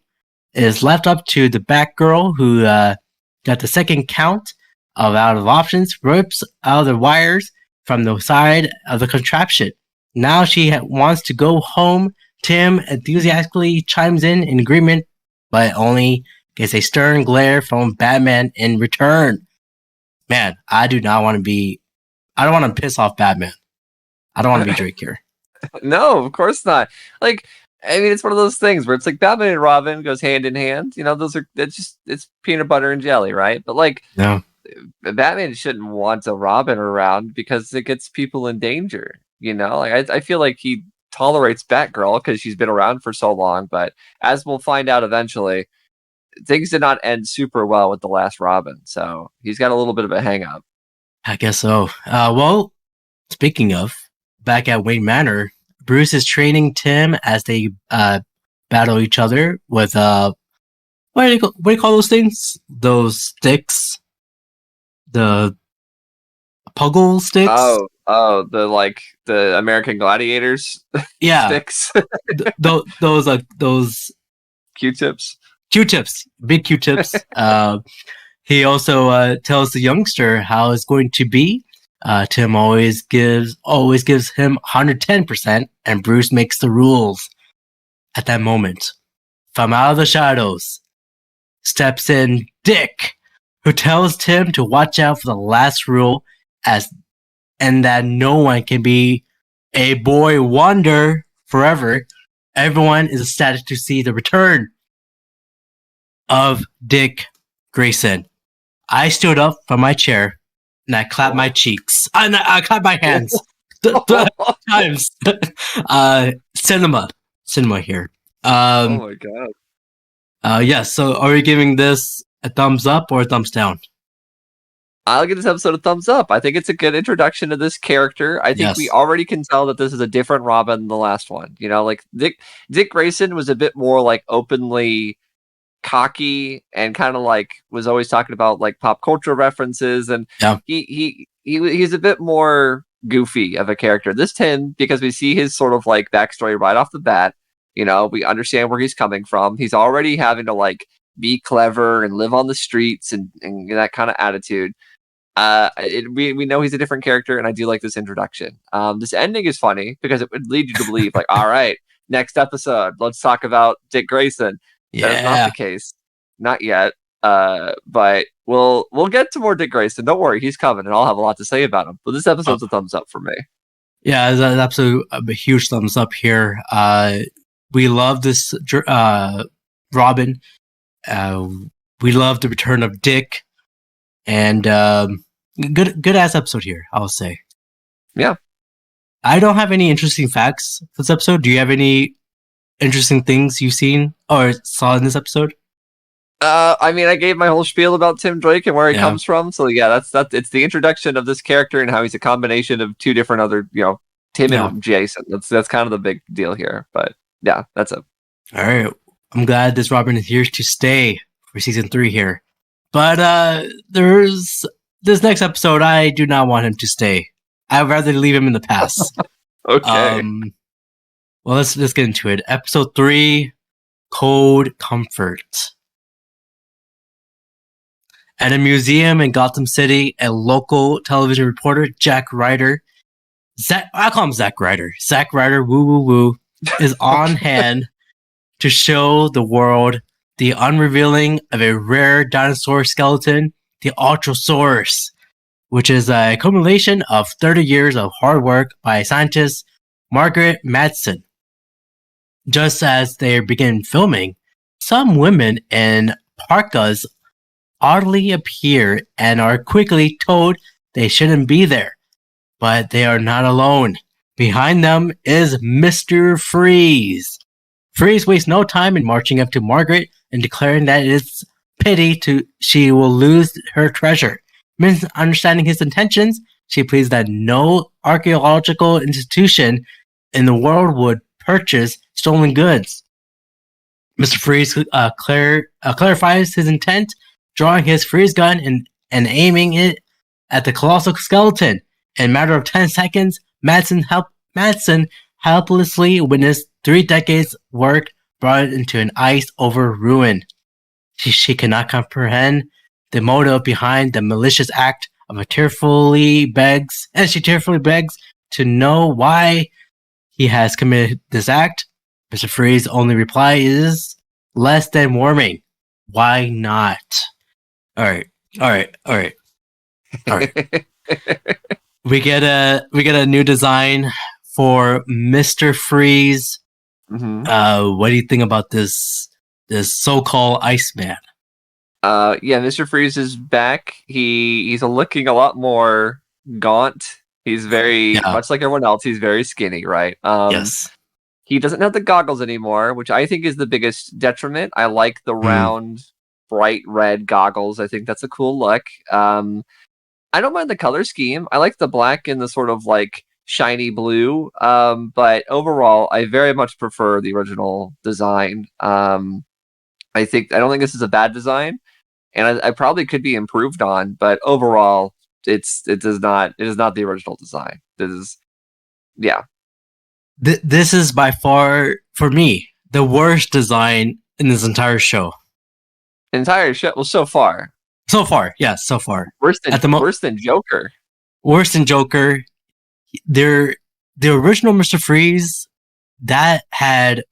It is left up to the Batgirl, who got the second count out of options, rips out the wires from the side of the contraption. Now she wants to go home. Tim enthusiastically chimes in agreement, but only gets a stern glare from Batman in return. Man, I don't want to piss off Batman. I don't want to be Drake here. No, of course not. Like, I mean, it's one of those things where it's like Batman and Robin goes hand in hand. You know, it's peanut butter and jelly, right? But like, No. Batman shouldn't want a Robin around because it gets people in danger. You know, like I feel like he tolerates Batgirl because she's been around for so long. But as we'll find out eventually, things did not end super well with the last Robin. So he's got a little bit of a hang up. I guess so. Well, speaking of, back at Wayne Manor, Bruce is training Tim as they battle each other with what do you call those things? Those sticks, the puggle sticks. Oh, the American Gladiators Yeah, sticks, those Q-tips. Q-tips, big Q-tips. He also tells the youngster how it's going to be. Tim always gives him 110%, and Bruce makes the rules. At that moment, from out of the shadows, steps in Dick, who tells Tim to watch out for the last rule, and that no one can be a boy wonder forever. Everyone is ecstatic to see the return of Dick Grayson. I stood up from my chair and I clapped my cheeks. I clapped my hands. Times. Cinema here. Oh my god. Yeah, so are we giving this a thumbs up or a thumbs down? I'll give this episode a thumbs up. I think it's a good introduction to this character. I think we already can tell that this is a different Robin than the last one. You know, like Dick Grayson was a bit more like openly cocky and kind of like was always talking about like pop culture references, and he's a bit more goofy of a character. This Tim, because we see his sort of like backstory right off the bat, you know, we understand where he's coming from. He's already having to like be clever and live on the streets and that kind of attitude. We know he's a different character, and I do like this introduction. This ending is funny because it would lead you to believe like, all right, next episode, let's talk about Dick Grayson. Yeah. That is not the case. Not yet. But we'll get to more Dick Grayson. Don't worry, he's coming, and I'll have a lot to say about him. But this episode's a thumbs up for me. Yeah, it's an absolute a huge thumbs up here. We love this Robin. We love the return of Dick, and good ass episode here, I'll say. Yeah. I don't have any interesting facts for this episode. Do you have any interesting things you've seen or saw in this episode? I mean, I gave my whole spiel about Tim Drake and where he comes from. So yeah, that's it's the introduction of this character and how he's a combination of two different other, you know, Tim and Jason. That's kind of the big deal here. But yeah, that's it. All right. I'm glad this Robin is here to stay for season 3 here. But there's this next episode, I do not want him to stay. I'd rather leave him in the past. Okay. Well, let's get into it. Episode 3, Cold Comfort. At a museum in Gotham City, a local television reporter, Jack Ryder, I call him Zack Ryder. Zack Ryder, woo woo woo, is on hand to show the world the unrevealing of a rare dinosaur skeleton, the Ultrasaurus, which is a culmination of 30 years of hard work by scientist Margaret Madsen. Just as they begin filming, some women in parkas oddly appear and are quickly told they shouldn't be there. But they are not alone. Behind them is Mr. Freeze. Freeze wastes no time in marching up to Margaret and declaring that it's pity she will lose her treasure. Misunderstanding his intentions, she pleads that no archaeological institution in the world would purchase stolen goods. Mr. Freeze clarifies his intent, drawing his freeze gun and aiming it at the colossal skeleton. In a matter of 10 seconds, Madsen helplessly witnessed 3 decades' work brought it into an ice over ruin. She cannot comprehend the motive behind the malicious act of she tearfully begs to know why he has committed this act. Mr. Free's only reply is less than warming. Why not? All right. We get a new design for Mr. Freeze. What do you think about this so-called Iceman? Mr. Freeze is back. He's looking a lot more gaunt. He's very much like everyone else. He's very skinny, right? Yes. He doesn't have the goggles anymore, which I think is the biggest detriment. I like the round, bright red goggles. I think that's a cool look. I don't mind the color scheme. I like the black and the sort of like shiny blue. But overall, I very much prefer the original design. I don't think this is a bad design, and I probably could be improved on. But overall, it is not the original design. This is by far, for me, the worst design in this entire show. Well, so far. So far, yes, so far. Worse than Joker. Worse than Joker. The original Mr. Freeze, that had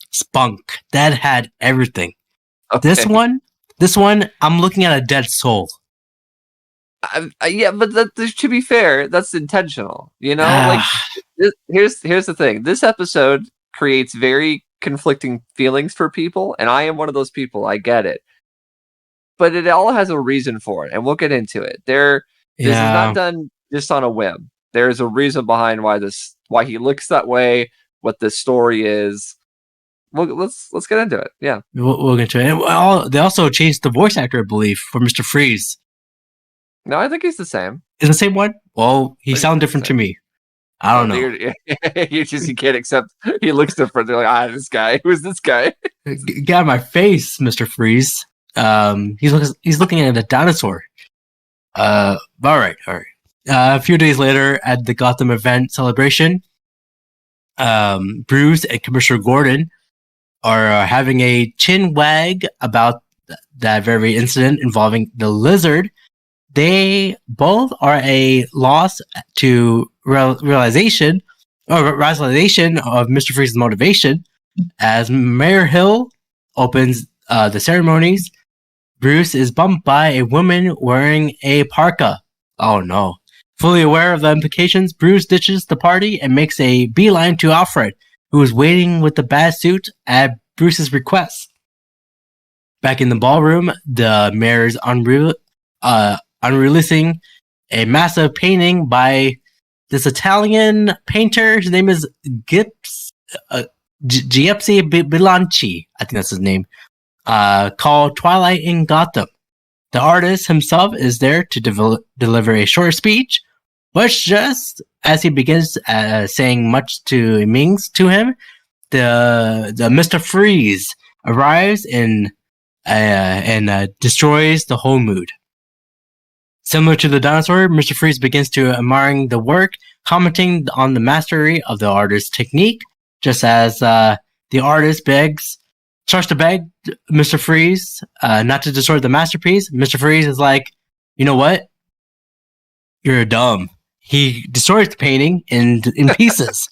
spunk. That had everything. Okay. This one, I'm looking at a dead soul. But to be fair, that's intentional. You know, here's the thing. This episode creates very conflicting feelings for people, and I am one of those people. I get it, but it all has a reason for it, and we'll get into it. This is not done just on a whim. There's a reason behind why he looks that way, what the story is. Well, let's get into it. Yeah, we'll get into it. They also changed the voice actor, I believe, for Mr. Freeze. No, I think he's the same. Is the same one? Well, he sounds different to me. I don't know. You can't accept. He looks different. They're like, this guy. Who's this guy? Get out of my face, Mr. Freeze. He's looking at a dinosaur. All right. A few days later, at the Gotham event celebration, Bruce and Commissioner Gordon are having a chin wag about that very incident involving the lizard. They both are a loss to realization of Mr. Freeze's motivation. As Mayor Hill opens the ceremonies, Bruce is bumped by a woman wearing a parka. Oh no. Fully aware of the implications, Bruce ditches the party and makes a beeline to Alfred, who is waiting with the bat suit at Bruce's request. Back in the ballroom, the mayor is unreleasing a massive painting by this Italian painter. His name is Giuseppe Bilanci, I think that's his name, called Twilight in Gotham. The artist himself is there to deliver a short speech, but just as he begins saying much to means to him, the Mr. Freeze arrives and destroys the whole mood. Similar to the dinosaur, Mr. Freeze begins to admiring the work, commenting on the mastery of the artist's technique, just as the artist starts to beg Mr. Freeze not to destroy the masterpiece. Mr. Freeze is like, you know what? You're dumb. He destroys the painting in pieces.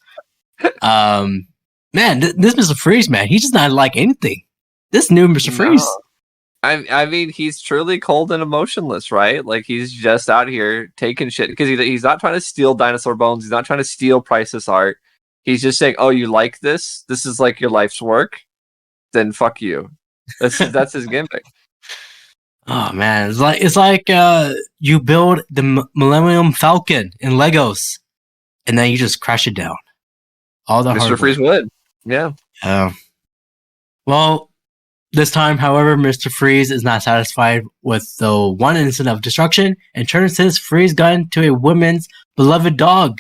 Man, this Mr. Freeze, man, he does not like anything. This new Mr. Freeze. I mean, he's truly cold and emotionless, right? Like, he's just out here taking shit because he's not trying to steal dinosaur bones. He's not trying to steal priceless art. He's just saying, "Oh, you like this? This is like your life's work? Then fuck you." That's his gimmick. Oh man, it's like you build the Millennium Falcon in Legos, and then you just crash it down. All the Mr. Freeze would, yeah. Well, this time, however, Mr. Freeze is not satisfied with the one incident of destruction and turns his freeze gun to a woman's beloved dog.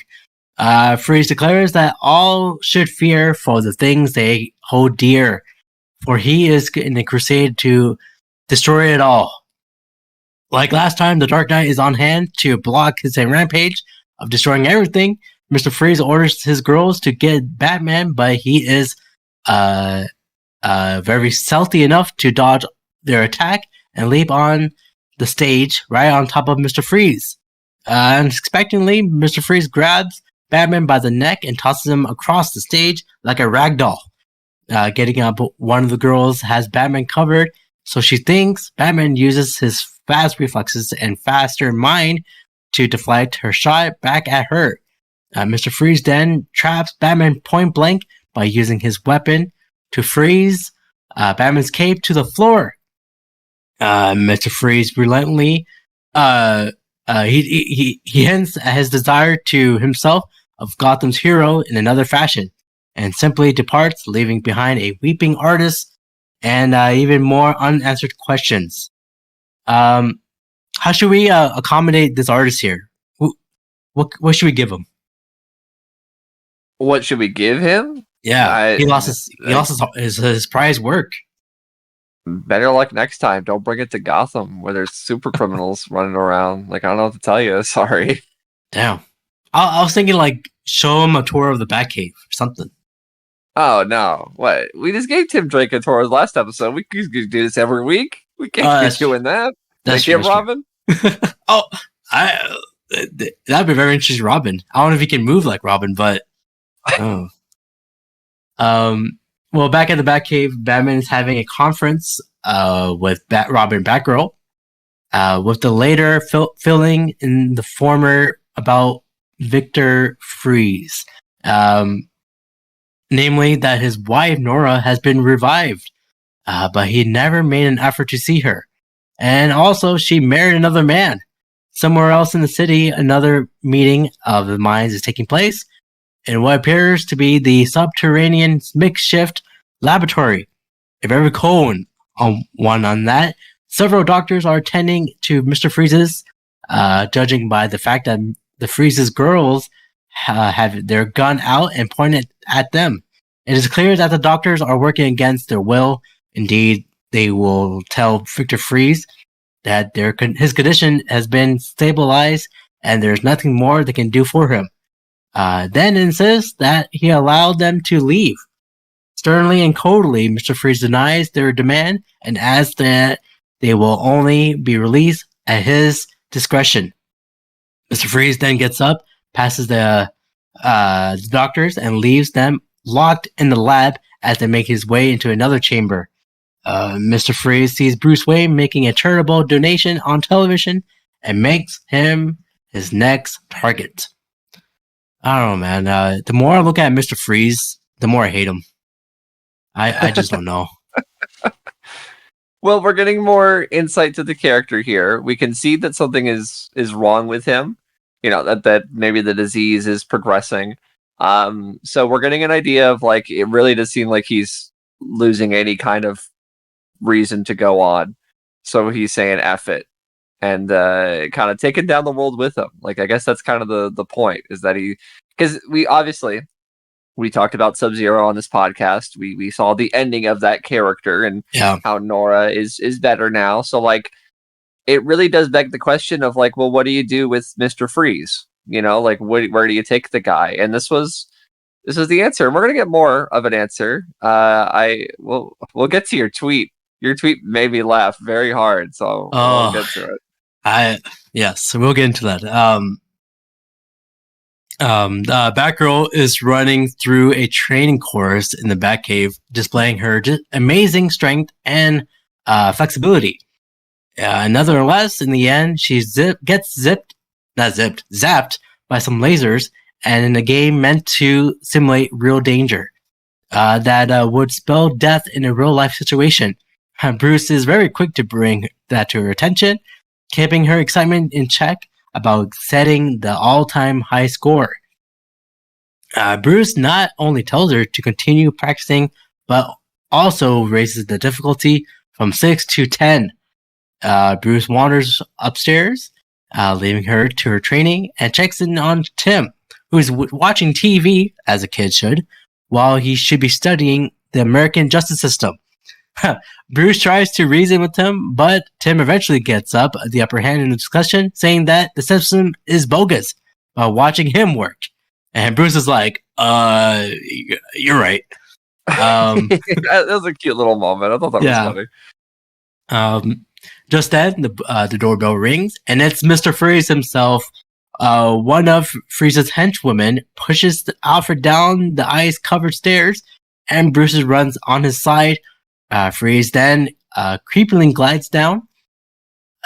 Freeze declares that all should fear for the things they hold dear, for he is in a crusade to destroy it all. Like last time, the Dark Knight is on hand to block his rampage of destroying everything. Mr. Freeze orders his girls to get Batman, but he is very stealthy enough to dodge their attack and leap on the stage right on top of Mr. Freeze. Unexpectedly, Mr. Freeze grabs Batman by the neck and tosses him across the stage like a rag doll. Getting up, one of the girls has Batman covered, so she thinks Batman uses his fast reflexes and faster mind to deflect her shot back at her. Mr. Freeze then traps Batman point blank by using his weapon to freeze Batman's cape to the floor. Mr. Freeze relentlessly he hints at his desire to himself of Gotham's hero in another fashion, and simply departs, leaving behind a weeping artist and even more unanswered questions. How should we accommodate this artist here? What should we give him? What should we give him? Yeah, he lost his prize work. Better luck next time. Don't bring it to Gotham where there's super criminals running around. Like, I don't know what to tell you. Sorry. Damn. I was thinking like show him a tour of the Batcave or something. Oh no! What? We just gave Tim Drake a tour last episode. We could do this every week. We can't keep doing that. That's true, Robin. Oh, that'd be very interesting, Robin. I don't know if he can move like Robin, but oh. Well, back at the Batcave, Batman is having a conference with Robin and Batgirl, with the later filling in the former about Victor Freeze. Namely, that his wife Nora has been revived, but he never made an effort to see her. And also, she married another man. Somewhere else in the city, another meeting of the minds is taking place in what appears to be the subterranean makeshift laboratory. A very cold one on that. Several doctors are attending to Mr. Freeze's, judging by the fact that the Freeze's girls have their gun out and pointed at them. It is clear that the doctors are working against their will. Indeed, they will tell Victor Freeze that his condition has been stabilized and there's nothing more they can do for him. Then insists that he allowed them to leave. Sternly and coldly, Mr. Freeze denies their demand and adds that they will only be released at his discretion. Mr. Freeze then gets up, passes the doctors, and leaves them locked in the lab as they make his way into another chamber. Mr. Freeze sees Bruce Wayne making a charitable donation on television and makes him his next target. I don't know, man. The more I look at Mr. Freeze, the more I hate him. I just don't know. Well, we're getting more insight to the character here. We can see that something is wrong with him. You know, that maybe the disease is progressing. So we're getting an idea of, like, it really does seem like he's losing any kind of reason to go on. So he's saying F it and kind of taking down the world with him. Like, I guess that's kind of the point, is that because we talked about Sub-Zero on this podcast. We saw the ending of that character and how Nora is better now. So, like, it really does beg the question of, like, well, what do you do with Mr. Freeze? You know, like, where do you take the guy? And this was the answer. And we're gonna get more of an answer. We'll get to your tweet. Your tweet made me laugh very hard, so we'll get to it. Yes, we'll get into that. Batgirl is running through a training course in the Batcave, displaying her amazing strength and flexibility. Nonetheless, in the end, she gets zapped by some lasers, and in a game meant to simulate real danger that would spell death in a real life situation. Bruce is very quick to bring that to her attention, keeping her excitement in check about setting the all-time high score. Bruce not only tells her to continue practicing, but also raises the difficulty from 6 to 10. Bruce wanders upstairs, leaving her to her training, and checks in on Tim, who is watching TV, as a kid should, while he should be studying the American justice system. Bruce tries to reason with Tim, but Tim eventually gets the upper hand in the discussion, saying that the system is bogus while watching him work. And Bruce is like, you're right. That was a cute little moment. I thought that was funny. Just then, the doorbell rings, and it's Mr. Freeze himself. One of Freeze's henchwomen pushes Alfred down the ice-covered stairs, and Bruce runs on his side. Freeze then creepily glides down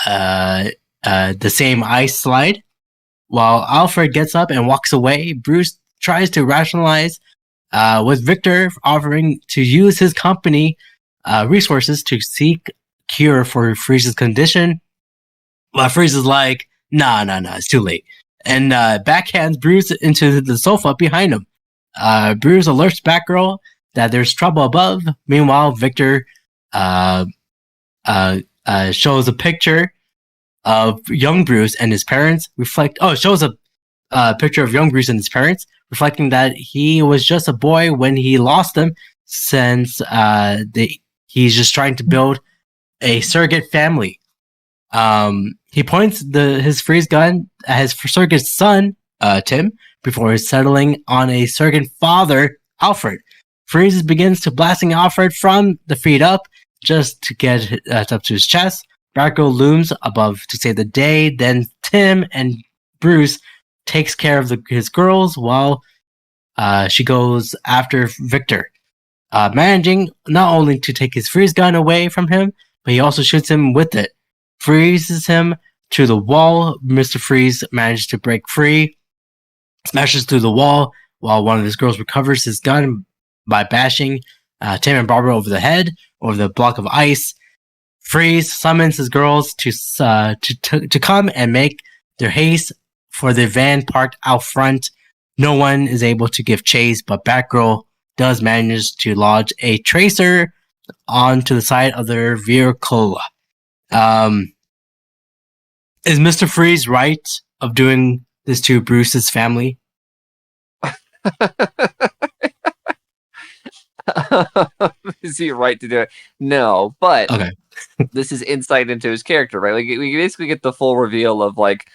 the same ice slide. While Alfred gets up and walks away, Bruce tries to rationalize with Victor offering to use his company resources to seek cure for Freeze's condition. Well, Freeze is like, nah, it's too late. And backhands Bruce into the sofa behind him. Bruce alerts Batgirl that there's trouble above. Meanwhile, Victor shows a picture of young Bruce and his parents shows a picture of young Bruce and his parents, reflecting that he was just a boy when he lost them, since he's just trying to build a surrogate family. He points his freeze gun at his surrogate son, Tim, before settling on a surrogate father, Alfred. Freeze begins to blasting Alfred from the feet up, just to get up to his chest. Batgirl looms above to save the day. Then Tim and Bruce takes care of his girls while she goes after Victor, managing not only to take his freeze gun away from him, but he also shoots him with it. Freezes him to the wall. Mr. Freeze manages to break free, smashes through the wall while one of his girls recovers his gun by bashing Tim and Barbara over the head, over the block of ice. Freeze summons his girls to come and make their haste for the van parked out front. No one is able to give chase, but Batgirl does manage to lodge a tracer onto the side of their vehicle. Is Mr. Freeze right of doing this to Bruce's family? Is he right to do it? No, but Okay. This is insight into his character, right? Like we basically get the full reveal of like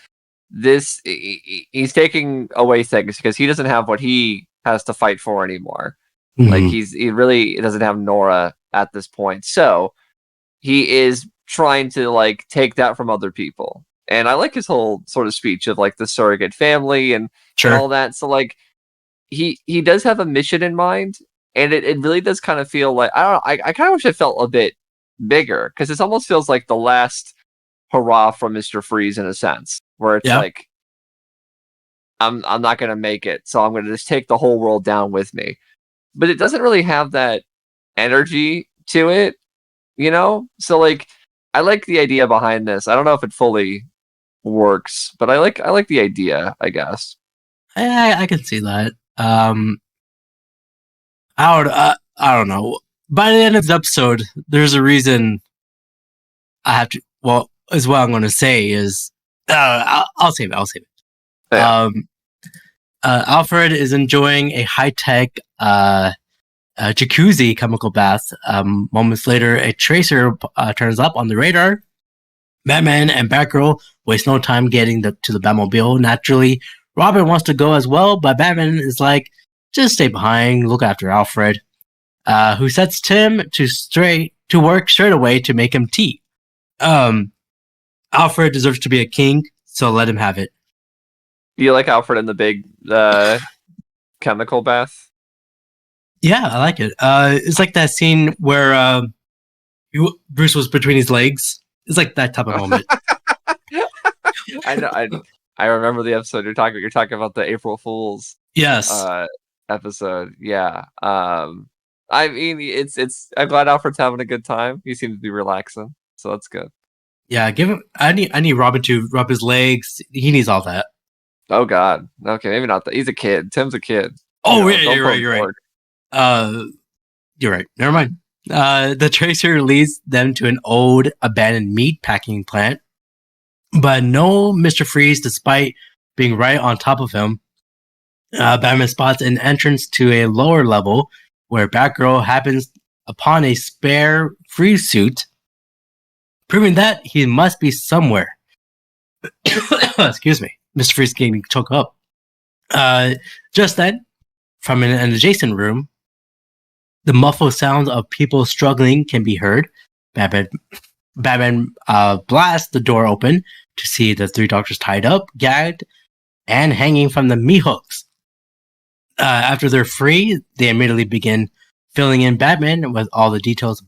this. He's taking away things because he doesn't have what he has to fight for anymore. Mm-hmm. Like he really doesn't have Nora at this point, so he is trying to like take that from other people. And I like his whole sort of speech of like the surrogate family and all that. So like he does have a mission in mind. And it really does kind of feel like, I don't know, I kind of wish it felt a bit bigger, because it almost feels like the last hurrah from Mr. Freeze in a sense, where it's like, I'm not going to make it, so I'm going to just take the whole world down with me. But it doesn't really have that energy to it, you know? So like, I like the idea behind this. I don't know if it fully works, but I like the idea, I guess. I can see that. I don't know. By the end of the episode, there's a reason I have to. Well, is what I'm going to say is, I'll save it. Yeah. Alfred is enjoying a high-tech jacuzzi chemical bath. Moments later, a tracer turns up on the radar. Batman and Batgirl waste no time getting to the Batmobile. Naturally, Robin wants to go as well, but Batman is like, just stay behind, look after Alfred, who sets Tim to work straight away to make him tea. Alfred deserves to be a king, so let him have it. You like Alfred in the big chemical bath? Yeah, I like it. It's like that scene where Bruce was between his legs. It's like that type of moment. I know. I remember the episode you're talking about the April Fool's. Yes. Episode. Yeah. I mean, it's. I'm glad Alfred's having a good time. He seems to be relaxing, so that's good. Yeah, give him. I need Robin to rub his legs. He needs all that. Oh God. Okay, maybe not that. He's a kid. Tim's a kid. Oh, yeah, you're right. You're right. Never mind. The tracer leads them to an old abandoned meat packing plant, but no Mr. Freeze, despite being right on top of him. Batman spots an entrance to a lower level where Batgirl happens upon a spare freeze suit, proving that he must be somewhere. Excuse me. Mr. Freeze getting choked up. Just then, from an adjacent room, the muffled sounds of people struggling can be heard. Batman blasts the door open to see the three doctors tied up, gagged, and hanging from the meat hooks. After they're free, they immediately begin filling in Batman with all the details,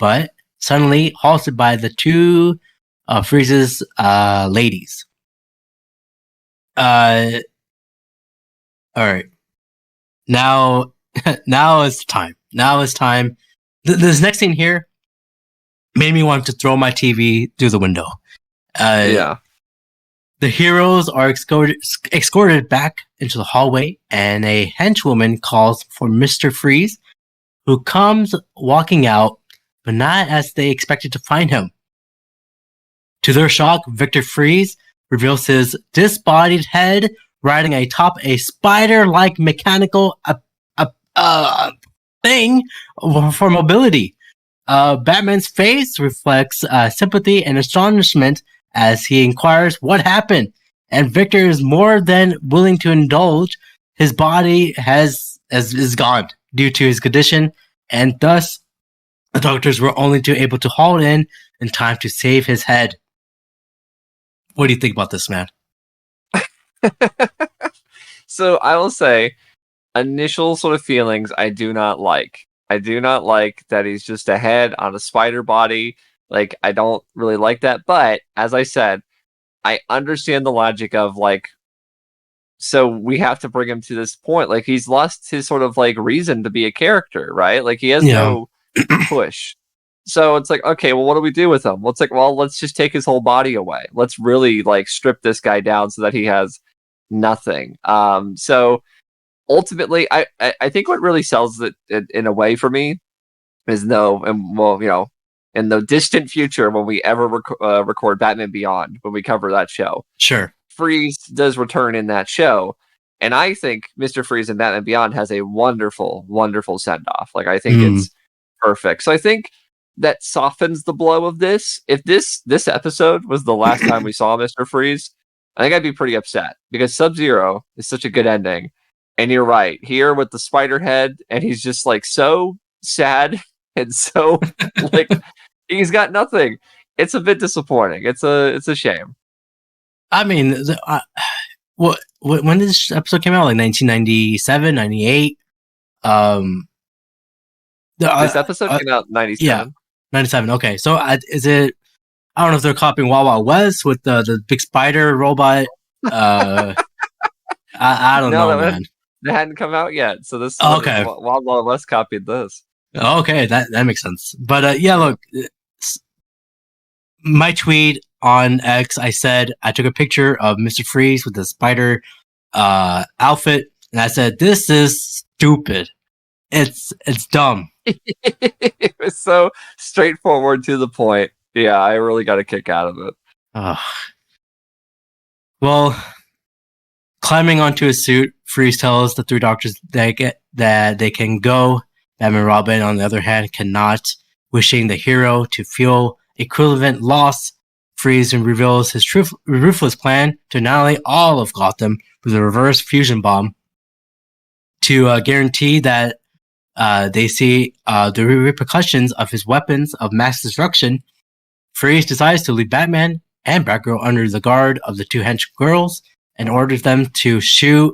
but suddenly halted by the two Freeze's ladies. All right. Now it's time. This next scene here made me want to throw my TV through the window. Yeah. The heroes are escorted back into the hallway, and a henchwoman calls for Mr. Freeze, who comes walking out, but not as they expected to find him. To their shock, Victor Freeze reveals his disembodied head riding atop a spider-like mechanical thing for mobility. Batman's face reflects sympathy and astonishment as he inquires what happened, and Victor is more than willing to indulge. His body is gone due to his condition, and thus the doctors were only able to haul in time to save his head. What do you think about this, man? So I will say, initial sort of feelings I do not like. I do not like that he's just a head on a spider body. Like, I don't really like that. But as I said, I understand the logic of like, so we have to bring him to this point. Like, he's lost his sort of like reason to be a character, right? Like, he has no push. So it's like, okay, well, what do we do with him? Well, it's like, well, let's just take his whole body away. Let's really like strip this guy down so that he has nothing. So ultimately, I think what really sells it in a way for me is in the distant future when we ever record Batman Beyond, when we cover that show. Sure. Freeze does return in that show. And I think Mr. Freeze in Batman Beyond has a wonderful, wonderful send-off. Like, I think it's perfect. So I think that softens the blow of this. If this episode was the last time we saw Mr. Freeze, I think I'd be pretty upset, because Sub-Zero is such a good ending. And you're right, here with the spider head, and he's just like so sad and so like he's got nothing. It's a bit disappointing. It's a shame. I mean, when did this episode came out? Like 1997, 98? This episode came out 97. Yeah, 97. Okay, so is it? I don't know if they're copying Wild Wild West with the big spider robot. I don't know, man. It hadn't come out yet, so this okay. Wild Wild West copied this. Okay, that makes sense. But yeah, look, my tweet on X, I said I took a picture of Mr. Freeze with the spider outfit, and I said, "This is stupid. It's dumb." It was so straightforward, to the point. Yeah, I really got a kick out of it. Well, climbing onto a suit, Freeze tells the three doctors that they can go. Batman and Robin, on the other hand, cannot, wishing the hero to feel equivalent loss. Freeze reveals his ruthless plan to annihilate all of Gotham with a reverse fusion bomb. To guarantee that they see the repercussions of his weapons of mass destruction, Freeze decides to leave Batman and Batgirl under the guard of the two hench girls and orders them to shoot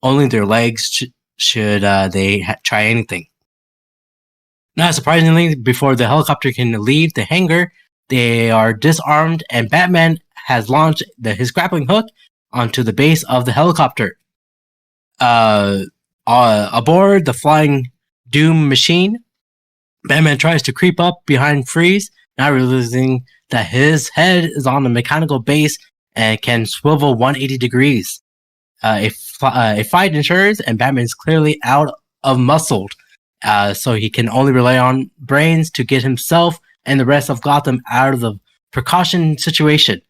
only their legs should they try anything. Not surprisingly, before the helicopter can leave the hangar, they are disarmed, and Batman has launched his grappling hook onto the base of the helicopter. Aboard the flying Doom machine, Batman tries to creep up behind Freeze, not realizing that his head is on the mechanical base and can swivel 180 degrees. A fight ensures, and Batman is clearly out of muscled, so he can only rely on brains to get himself and the rest of Gotham out of the precaution situation.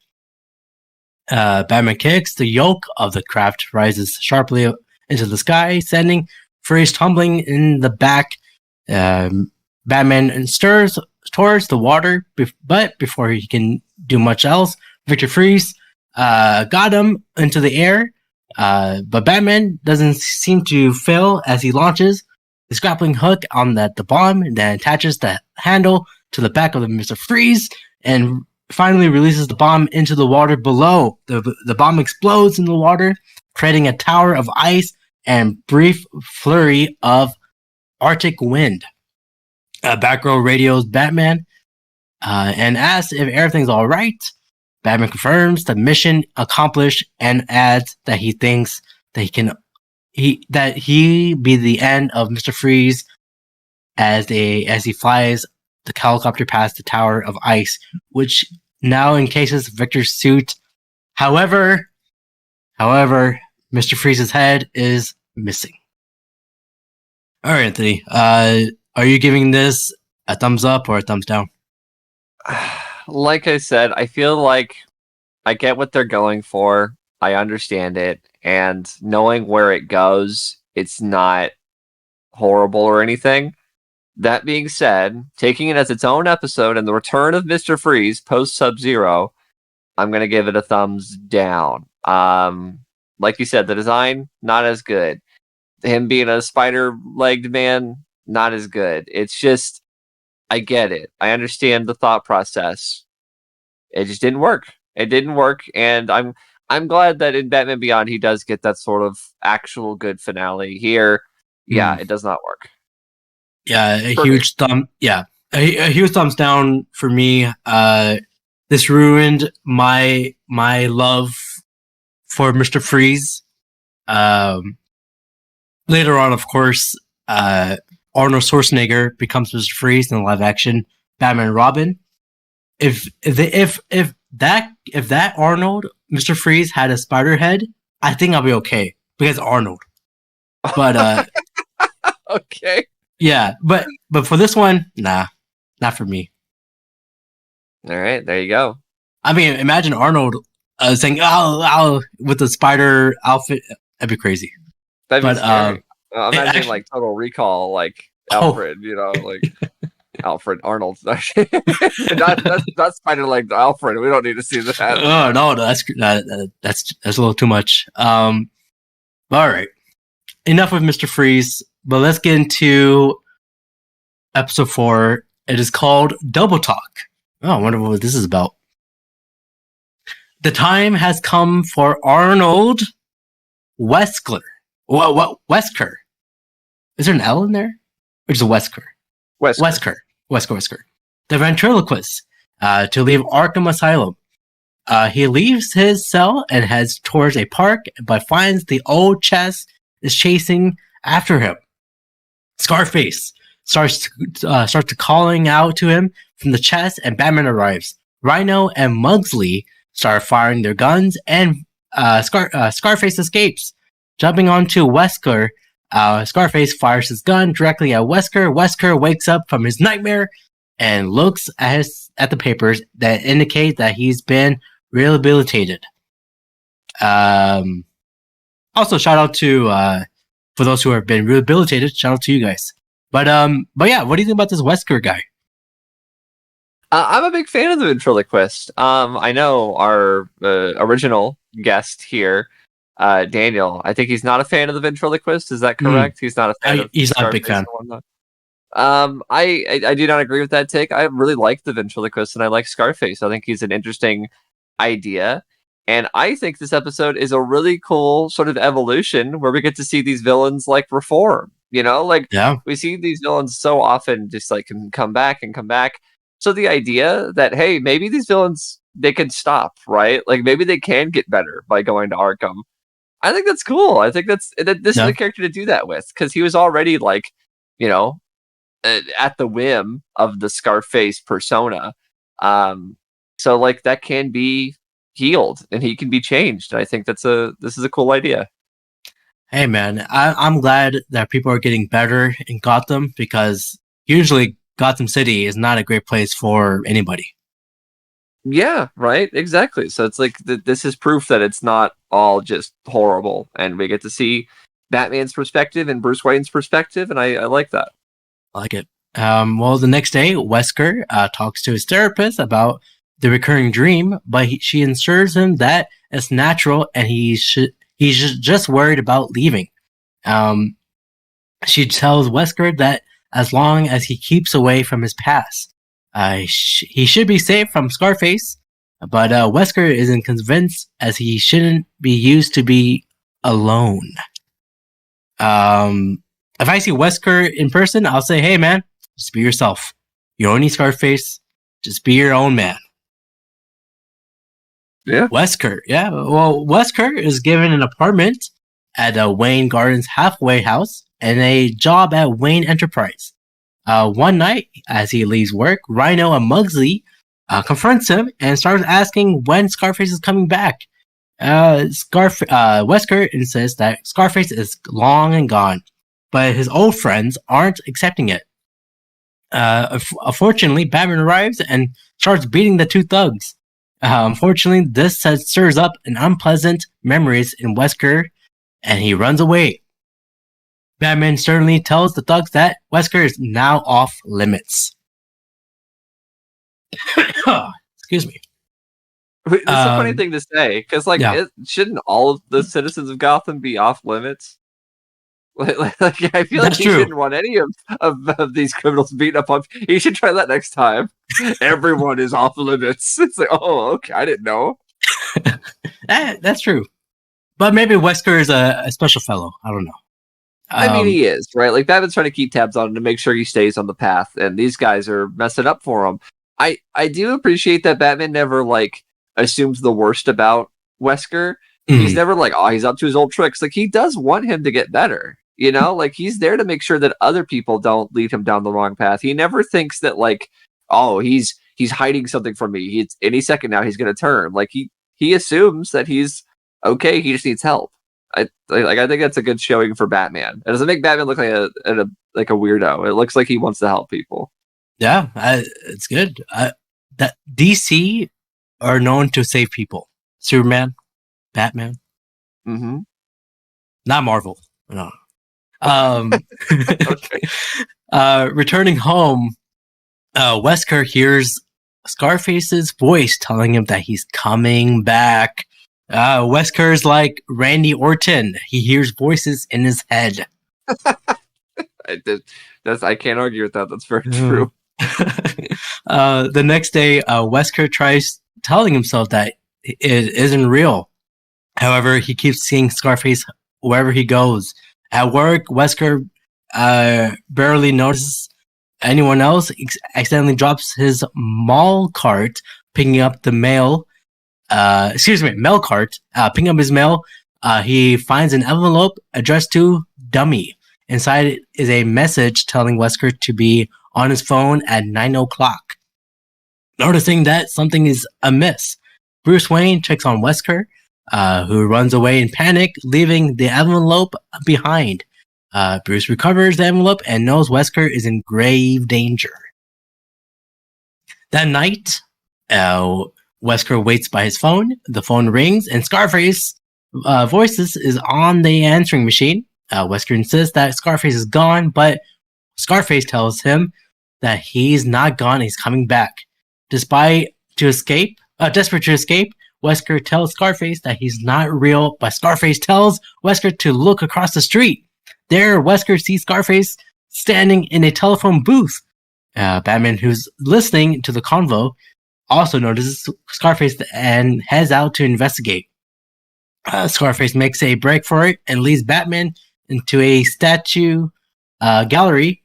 Batman kicks, the yoke of the craft rises sharply into the sky, sending Freeze tumbling in the back. Batman stirs towards the water, but before he can do much else, Victor Freeze got him into the air. But Batman doesn't seem to fail as he launches his grappling hook on the bomb, and then attaches the handle to the back of the Mr. Freeze, and finally releases the bomb into the water below. The bomb explodes in the water, creating a tower of ice and brief flurry of Arctic wind. Batgirl radios Batman and asks if everything's all right. Batman confirms the mission accomplished and adds that he thinks that he be the end of Mr. Freeze as he flies the helicopter past the tower of ice, which now encases Victor's suit. However, Mr. Freeze's head is missing. All right, Anthony. Are you giving this a thumbs up or a thumbs down? Like I said, I feel like I get what they're going for. I understand it. And knowing where it goes, it's not horrible or anything. That being said, taking it as its own episode and the return of Mr. Freeze post Sub-Zero, I'm going to give it a thumbs down. Like you said, the design, not as good. Him being a spider-legged man, not as good. It's just, I get it. I understand the thought process. It just didn't work. It didn't work, and I'm glad that in Batman Beyond he does get that sort of actual good finale. Here, yeah, it does not work. Yeah, a huge thumbs down for me. This ruined my love for Mr. Freeze. Later on, of course, Arnold Schwarzenegger becomes Mr. Freeze in the live action Batman and Robin. If that Arnold Mr. Freeze had a spider head, I think I'll be okay because Arnold. But okay. Yeah, but for this one, nah, not for me. All right, there you go. I mean, imagine Arnold saying "ow" with the spider outfit. That'd be crazy. That'd be scary. Imagine like Total Recall, like Alfred, like Alfred Arnold. not spider-legged Alfred. We don't need to see that. Oh no, that's a little too much. All right, enough with Mr. Freeze. But let's get into episode 4. It is called Double Talk. Oh, I wonder what this is about. The time has come for Arnold Wesker. Wesker. Is there an L in there? Or is it Wesker? Wesker. The ventriloquist to leave Arkham Asylum. He leaves his cell and heads towards a park, but finds the old chess is chasing after him. Scarface starts to calling out to him from the chest, and Batman arrives. Rhino and Mugsley start firing their guns, and Scarface escapes. Jumping onto Wesker, Scarface fires his gun directly at Wesker. Wesker wakes up from his nightmare and looks at the papers that indicate that he's been rehabilitated. Also, shout out to for those who have been rehabilitated. Shout out to you guys. But yeah, what do you think about this Wesker guy? I'm a big fan of the ventriloquist. I know our original guest here, Daniel. I think he's not a fan of the ventriloquist. Is that correct? He's not a fan. He's not a big fan. I do not agree with that take. I really like the ventriloquist, and I like Scarface. I think he's an interesting idea. And I think this episode is a really cool sort of evolution where we get to see these villains like reform. We see these villains so often just like can come back. So the idea that, hey, maybe these villains, they can stop, right? Like maybe they can get better by going to Arkham. I think that's cool. I think this is the character to do that with, because he was already like, at the whim of the Scarface persona. So like that can be healed and he can be changed. And I think this is a cool idea. Hey man, I'm glad that people are getting better in Gotham, because usually Gotham City is not a great place for anybody. Yeah, right. Exactly. So it's like this is proof that it's not all just horrible, and we get to see Batman's perspective and Bruce Wayne's perspective, and I like that. I like it. Well, the next day, Wesker talks to his therapist about the recurring dream, but she assures him that it's natural and he's just worried about leaving. She tells Wesker that as long as he keeps away from his past, he should be safe from Scarface. But Wesker isn't convinced, as he shouldn't be used to be alone. If I see Wesker in person, I'll say, "Hey, man, just be yourself. You don't need Scarface. Just be your own man." Yeah. Wesker, yeah. Well, Wesker is given an apartment at Wayne Gardens halfway house and a job at Wayne Enterprise. One night, as he leaves work, Rhino and Muggsy confronts him and starts asking when Scarface is coming back. Wesker insists that Scarface is long and gone, but his old friends aren't accepting it. Unfortunately, Batman arrives and starts beating the two thugs. Unfortunately, this stirs up an unpleasant memories in Wesker, and he runs away. Batman sternly tells the thugs that Wesker is now off limits. Excuse me. That's a funny thing to say, because shouldn't all of the citizens of Gotham be off limits? Like, I feel like you shouldn't want any of these criminals beating up on. You should try that next time. Everyone is off limits. It's like, oh, okay, I didn't know. That's true, but maybe Wesker is a special fellow. I don't know. I mean, he is, right? Like, Batman's trying to keep tabs on him to make sure he stays on the path, and these guys are messing up for him. I do appreciate that Batman never assumes the worst about Wesker. He's never he's up to his old tricks. Like, he does want him to get better. You know, he's there to make sure that other people don't lead him down the wrong path. He never thinks that he's hiding something from me. He's any second now he's going to turn. He assumes that he's okay. He just needs help. I think that's a good showing for Batman. It doesn't make Batman look like a weirdo. It looks like he wants to help people. Yeah, it's good. That DC are known to save people. Superman, Batman, not Marvel. No. Okay. Returning home, Wesker hears Scarface's voice telling him that he's coming back. Wesker's like Randy Orton. He hears voices in his head. I can't argue with that. That's very true. The next day, Wesker tries telling himself that it isn't real. However, he keeps seeing Scarface wherever he goes. At work, Wesker barely notices anyone else. He accidentally drops his mail cart, picking up the mail. Mail cart, picking up his mail. He finds an envelope addressed to Dummy. Inside is a message telling Wesker to be on his phone at 9 o'clock. Noticing that something is amiss, Bruce Wayne checks on Wesker, who runs away in panic, leaving the envelope behind. Bruce recovers the envelope and knows Wesker is in grave danger. That night, Wesker waits by his phone. The phone rings, and Scarface voices is on the answering machine. Wesker insists that Scarface is gone, but Scarface tells him that he's not gone, he's coming back. Desperate to escape, Wesker tells Scarface that he's not real, but Scarface tells Wesker to look across the street. There, Wesker sees Scarface standing in a telephone booth. Batman, who's listening to the convo, also notices Scarface and heads out to investigate. Scarface makes a break for it and leads Batman into a statue gallery.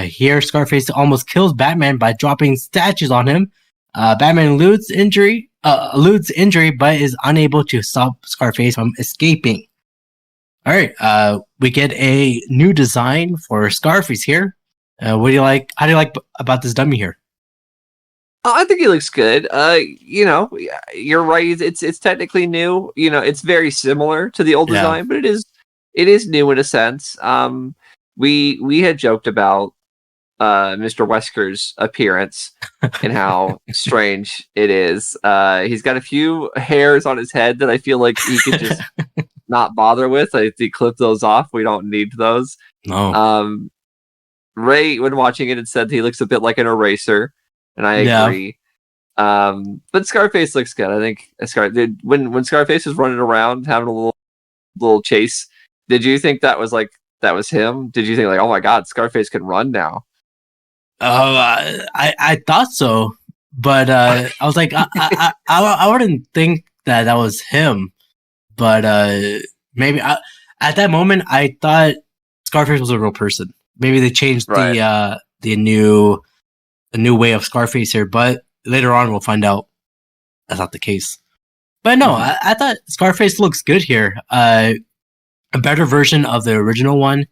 Here, Scarface almost kills Batman by dropping statues on him. Batman eludes injury, but is unable to stop Scarface from escaping. All right, we get a new design for Scarface here. What do you like? How do you like about this dummy here? I think he looks good. You're right. It's technically new. It's very similar to the old design, but it is new in a sense. We had joked about Mr. Wesker's appearance and how strange it is. He's got a few hairs on his head that I feel like he could just not bother with. I think clip those off. We don't need those. No. Ray, when watching it, said he looks a bit like an eraser, and I agree. But Scarface looks good. I think when Scarface was running around having a little chase, did you think that was like that was him? Did you think like, oh my god, Scarface can run now? I thought so, but I was like, I wouldn't think that was him, but maybe at that moment I thought Scarface was a real person. Maybe they changed the new way of Scarface here, but later on we'll find out that's not the case. But no, I thought Scarface looks good here. A better version of the original one.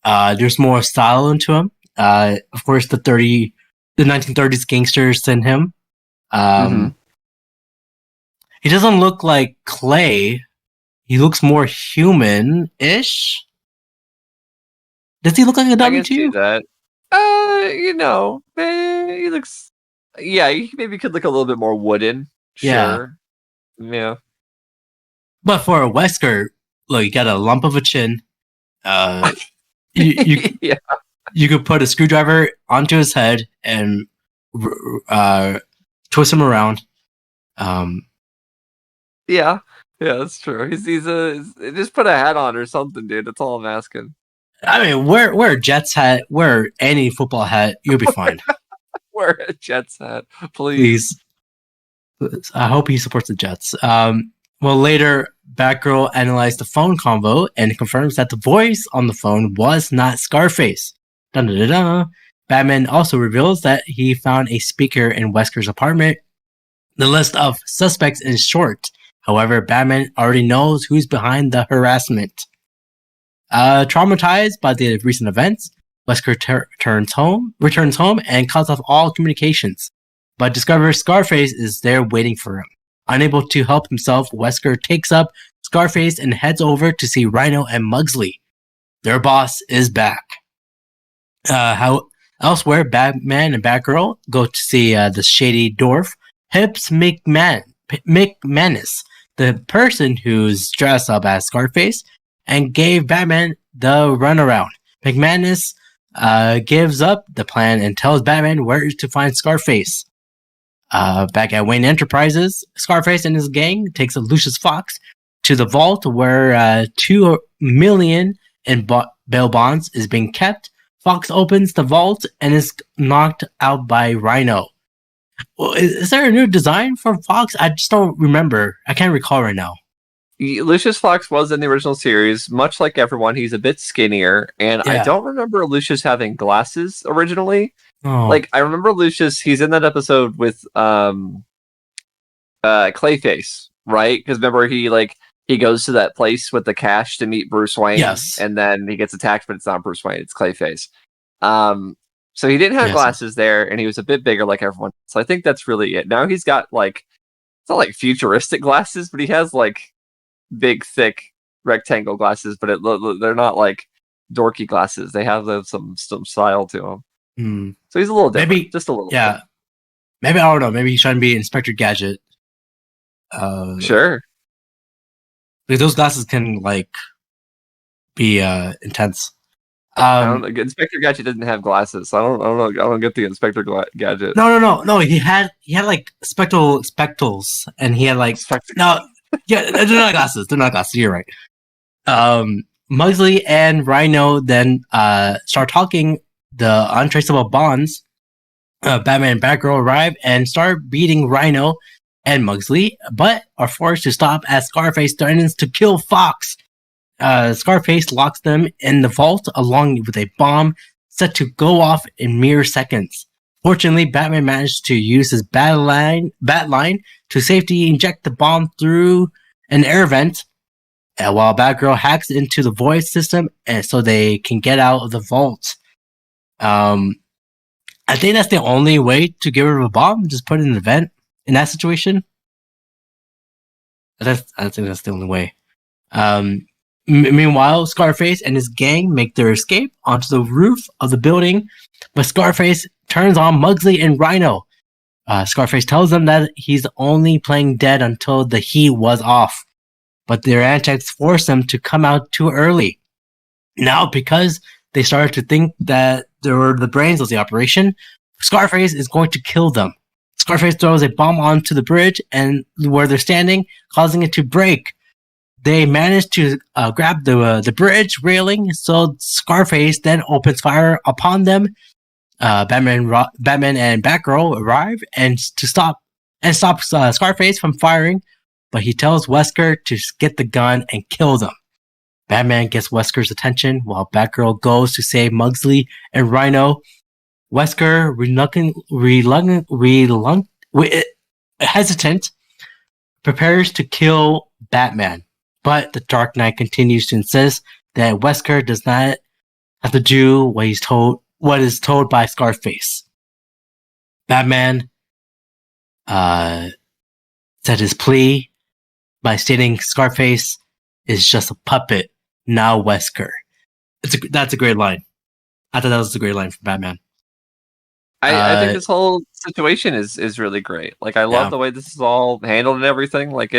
There's more style into him. Of course, the 1930s gangsters in him. He doesn't look like clay. He looks more human-ish. Does he look like a dummy too? I can see that. He looks. Yeah, he maybe could look a little bit more wooden. Sure. Yeah. But for a Wesker, look, you got a lump of a chin. You could put a screwdriver onto his head and twist him around. Yeah, that's true. He's just put a hat on or something, dude. That's all I'm asking. I mean, wear a Jets hat, wear any football hat, you'll be fine. Wear a Jets hat, please. I hope he supports the Jets. Well, later, Batgirl analyzed the phone convo and confirms that the voice on the phone was not Scarface. Dun-dun-dun-dun. Batman also reveals that he found a speaker in Wesker's apartment. The list of suspects is short. However, Batman already knows who's behind the harassment. Traumatized by the recent events, Wesker returns home and cuts off all communications, but discovers Scarface is there waiting for him. Unable to help himself, Wesker takes up Scarface and heads over to see Rhino and Mugsley. Their boss is back. Elsewhere, Batman and Batgirl go to see the shady dwarf, Hips McManus, the person who's dressed up as Scarface, and gave Batman the runaround. McManus gives up the plan and tells Batman where to find Scarface. Back at Wayne Enterprises, Scarface and his gang takes Lucius Fox to the vault where $2 million in bail bonds is being kept. Fox opens the vault and is knocked out by Rhino. Well, is there a new design for Fox? I just don't remember. I can't recall right now. Lucius Fox was in the original series, much like everyone. He's a bit skinnier, and I don't remember Lucius having glasses originally. Oh. Like, I remember Lucius, he's in that episode with Clayface, right? Because remember, he goes to that place with the cash to meet Bruce Wayne, and then he gets attacked, but it's not Bruce Wayne, it's Clayface. So he didn't have glasses there, and he was a bit bigger like everyone. So I think that's really it. Now he's got, it's not like futuristic glasses, but he has, big, thick rectangle glasses, but they're not, dorky glasses. They have some style to them. So he's a little different. Maybe, just a little bit. Maybe, I don't know, maybe he's trying to be Inspector Gadget. Sure. Those glasses can, be intense. Inspector Gadget didn't have glasses, so I don't know. I don't get the Inspector Gadget. No. He had spectacles, and he had they're not glasses. They're not glasses. You're right. Mugsley and Rhino then start talking the untraceable bonds. Batman and Batgirl arrive and start beating Rhino and Mugsley, but are forced to stop as Scarface threatens to kill Fox. Scarface locks them in the vault along with a bomb set to go off in mere seconds. Fortunately, Batman managed to use his bat line to safely inject the bomb through an air vent, while Batgirl hacks into the voice system and so they can get out of the vault. I think that's the only way to get rid of a bomb, just put it in the vent in that situation. I think that's the only way. Meanwhile, Scarface and his gang make their escape onto the roof of the building, but Scarface turns on Mugsley and Rhino. Scarface tells them that he's only playing dead until the heat was off, but their antics force them to come out too early. Now, because they started to think that they were the brains of the operation, Scarface is going to kill them. Scarface throws a bomb onto the bridge and where they're standing, causing it to break. they manage to grab the bridge railing, so Scarface then opens fire upon them. Batman and Batgirl arrive and stop Scarface from firing, but he tells Wesker to get the gun and kill them. Batman gets Wesker's attention while Batgirl goes to save Mugsley and Rhino. Wesker, hesitant, prepares to kill Batman, but the Dark Knight continues to insist that Wesker does not have to do what is told by Scarface. Batman said his plea by stating Scarface is just a puppet, now Wesker. That's a great line. I thought that was a great line from Batman. I think this whole situation is really great. Like, I love the way this is all handled and everything. Like,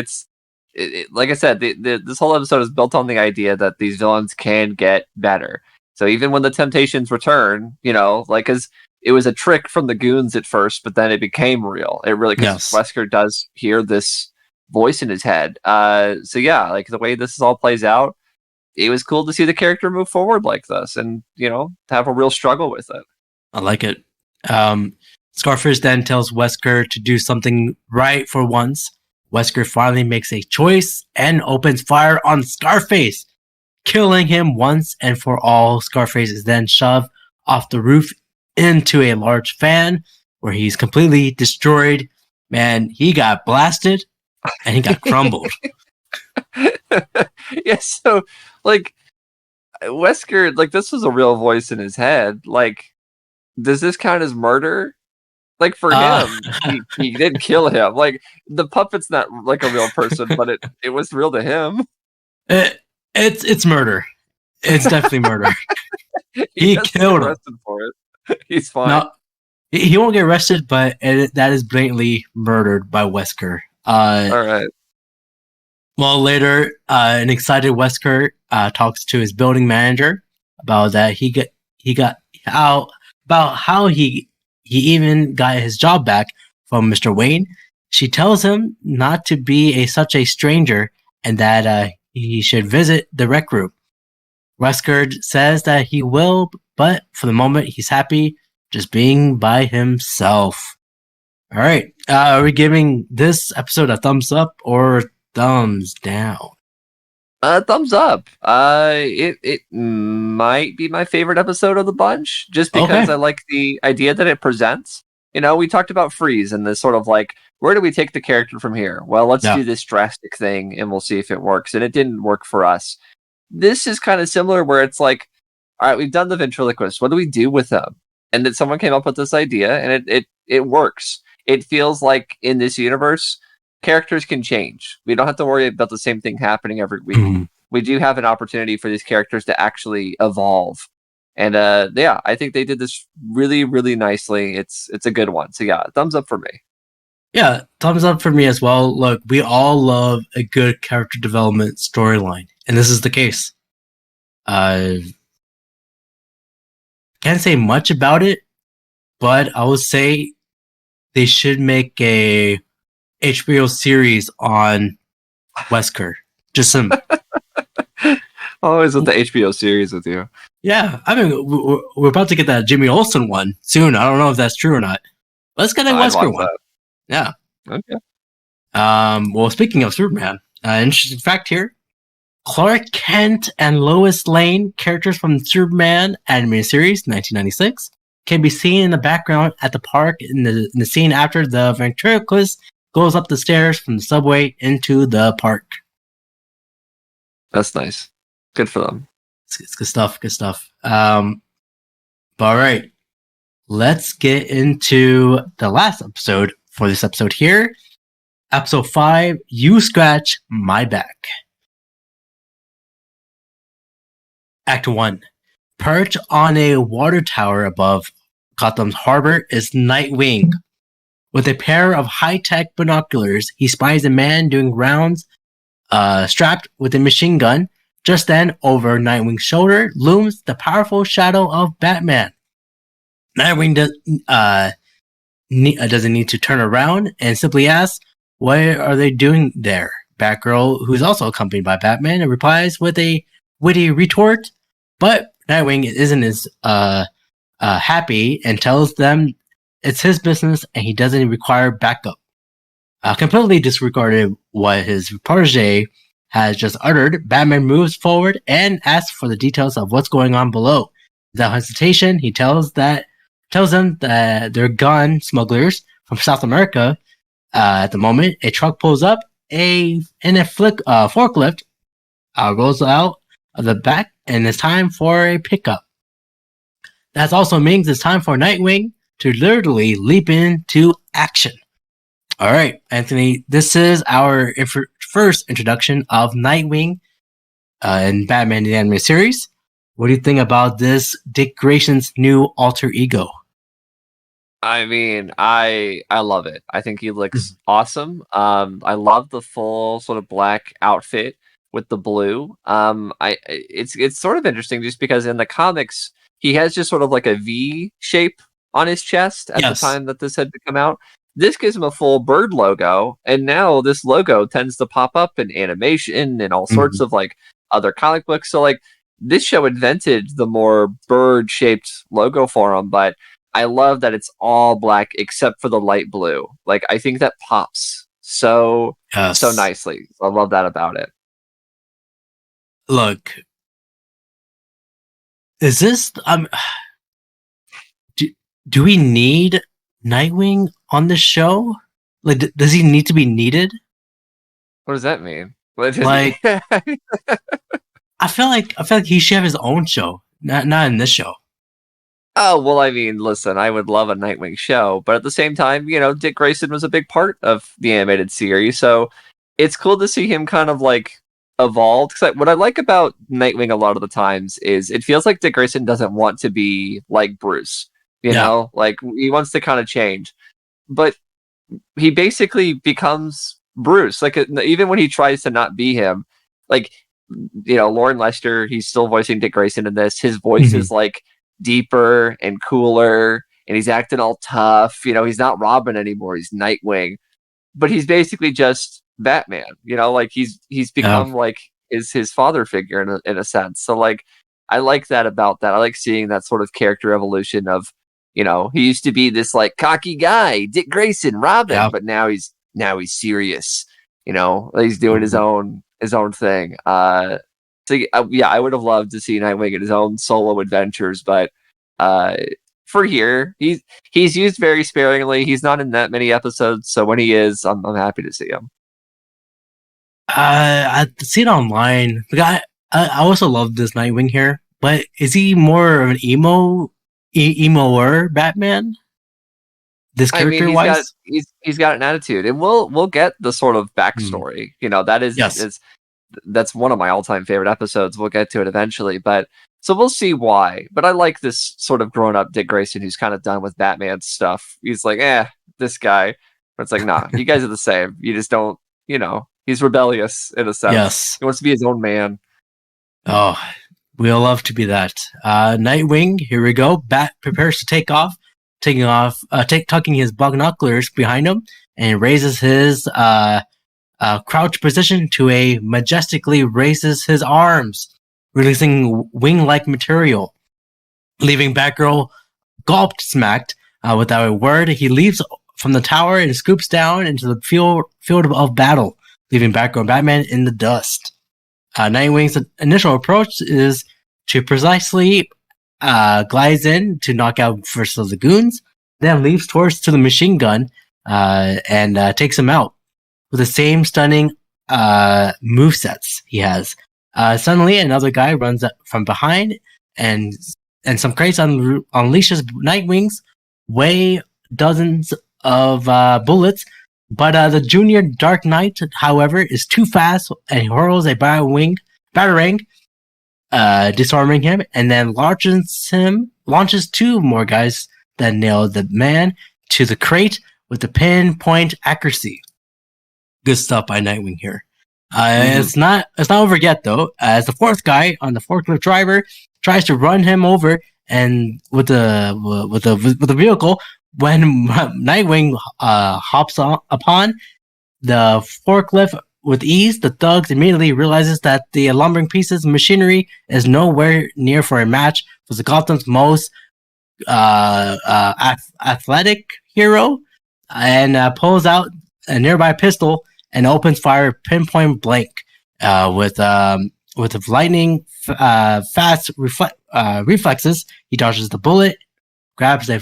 like I said, this whole episode is built on the idea that these villains can get better. So even when the temptations return, because it was a trick from the goons at first, but then it became real. It really, because Wesker does hear this voice in his head. So yeah, like the way this all plays out, it was cool to see the character move forward like this and, have a real struggle with it. I like it. Scarface then tells Wesker to do something right for once. Wesker finally makes a choice and opens fire on Scarface, killing him once and for all. Scarface is then shoved off the roof into a large fan where he's completely destroyed. Man, he got blasted and he got crumbled. Yeah, so, like, Wesker, like, this was a real voice in his head. Like, does this count as murder? Like, for him, he did kill him. Like, the puppet's not like a real person, but it was real to him. It's murder. It's definitely murder. he killed him. For it. He's fine. No, he won't get arrested, but that is blatantly murdered by Wesker. All right. Well, later, an excited Wesker talks to his building manager about that about how he even got his job back from Mr. Wayne. She tells him not to be such a stranger and that he should visit the rec room. Wesker says that he will, but for the moment he's happy just being by himself. All right, are we giving this episode a thumbs up or thumbs down? Thumbs up. It might be my favorite episode of the bunch, just because I like the idea that it presents. We talked about Freeze and this sort of like, where do we take the character from here? Well, let's do this drastic thing and we'll see if it works. And it didn't work for us. This is kind of similar where it's like, all right, we've done the ventriloquist. What do we do with them? And then someone came up with this idea and it works. It feels like in this universe, characters can change. We don't have to worry about the same thing happening every week. Mm-hmm. We do have an opportunity for these characters to actually evolve. And I think they did this really, really nicely. It's a good one. So yeah, thumbs up for me. Yeah, thumbs up for me as well. Look, we all love a good character development storyline, and this is the case. Can't say much about it, but I would say they should make a HBO series on Wesker. Just some. Always with the HBO series with you. Yeah, I mean, we're about to get that Jimmy Olsen one soon. I don't know if that's true or not. Let's get a Wesker one. Yeah. Okay. Well, speaking of Superman, interesting fact here: Clark Kent and Lois Lane, characters from Superman animated series 1996, can be seen in the background at the park in the scene after the ventriloquist goes up the stairs from the subway into the park. That's nice. Good for them. It's good stuff. Good stuff. All right. Let's get into the last episode for this episode here. Episode 5, You Scratch My Back. Act 1. Perched on a water tower above Gotham's harbor is Nightwing. With a pair of high-tech binoculars, he spies a man doing rounds strapped with a machine gun. Just then, over Nightwing's shoulder looms the powerful shadow of Batman. Nightwing doesn't need to turn around and simply asks, "What are they doing there?" Batgirl, who's also accompanied by Batman, and replies with a witty retort. But Nightwing isn't as happy and tells them it's his business and he doesn't require backup. Completely disregarded what his protege has just uttered, Batman moves forward and asks for the details of what's going on below. Without hesitation, he tells them that they're gun smugglers from South America. At the moment, a truck pulls up, forklift rolls out of the back, and it's time for a pickup. That also means it's time for Nightwing to literally leap into action. All right, Anthony, this is our first introduction of Nightwing in Batman the Animated Series. What do you think about this Dick Grayson's new alter ego? I mean, I love it. I think he looks awesome. I love the full sort of black outfit with the blue. It's sort of interesting just because in the comics he has just sort of like a V shape on his chest at the time that this had come out. This gives him a full bird logo, and now this logo tends to pop up in animation and all sorts of like other comic books. So like this show invented the more bird shaped logo for him, but I love that it's all black except for the light blue. Like I think that pops so nicely. I love that about it. Look, is this do we need Nightwing on the show? Like, does he need to be needed? What does that mean? Like, I feel like he should have his own show, not in this show. Oh, well, I mean, listen, I would love a Nightwing show, but at the same time, you know, Dick Grayson was a big part of the animated series, so it's cool to see him kind of like evolved. Because what I like about Nightwing a lot of the times is it feels like Dick Grayson doesn't want to be like Bruce, you know, like he wants to kind of change, but he basically becomes Bruce. Like even when he tries to not be him, like, you know, Lauren Lester, he's still voicing Dick Grayson in this. His voice is like deeper and cooler, and he's acting all tough. You know, he's not Robin anymore. He's Nightwing, but he's basically just Batman. You know, like he's become like is his father figure in a sense. So like, I like that about that. I like seeing that sort of character evolution of, you know, he used to be this like cocky guy, Dick Grayson, Robin, but now he's serious. You know, he's doing his own thing. So yeah, I would have loved to see Nightwing in his own solo adventures, but for here, he's used very sparingly. He's not in that many episodes, so when he is, I'm happy to see him. I see it online. Like, I also love this Nightwing here, but is he more of an emo-er Batman? This character wise, he's got an attitude, and we'll get the sort of backstory. You know, that is that's one of my all-time favorite episodes. We'll get to it eventually, but so we'll see why. But I like this sort of grown-up Dick Grayson who's kind of done with Batman stuff. He's like, this guy. But it's like, nah, you guys are the same. You just don't, you know, he's rebellious in a sense. Yes. He wants to be his own man. Oh, we'll love to be that. Nightwing, here we go. Bat prepares to take off, tucking his binoculars behind him, and raises his crouch position to a majestically raises his arms, releasing wing-like material, leaving Batgirl smacked without a word. He leaps from the tower and scoops down into the field of battle, leaving Batgirl and Batman in the dust. Nightwing's initial approach is to precisely glides in to knock out first of the goons, then leaps towards to the machine gun and takes him out with the same stunning movesets he has. Suddenly, another guy runs up from behind, and some crates unleashes Nightwing's weigh dozens of bullets. But the Junior Dark Knight, however, is too fast and hurls a batarang, disarming him, and then launches two more guys that nail the man to the crate with the pinpoint accuracy. Good stuff by Nightwing here. It's not over yet though, as the fourth guy on the forklift driver tries to run him over and with the vehicle when Nightwing hops upon the forklift with ease, the thugs immediately realizes that the lumbering pieces of machinery is nowhere near for a match with the Gotham's most athletic hero, and pulls out a nearby pistol and opens fire pinpoint blank with lightning fast reflexes. He dodges the bullet, grabs a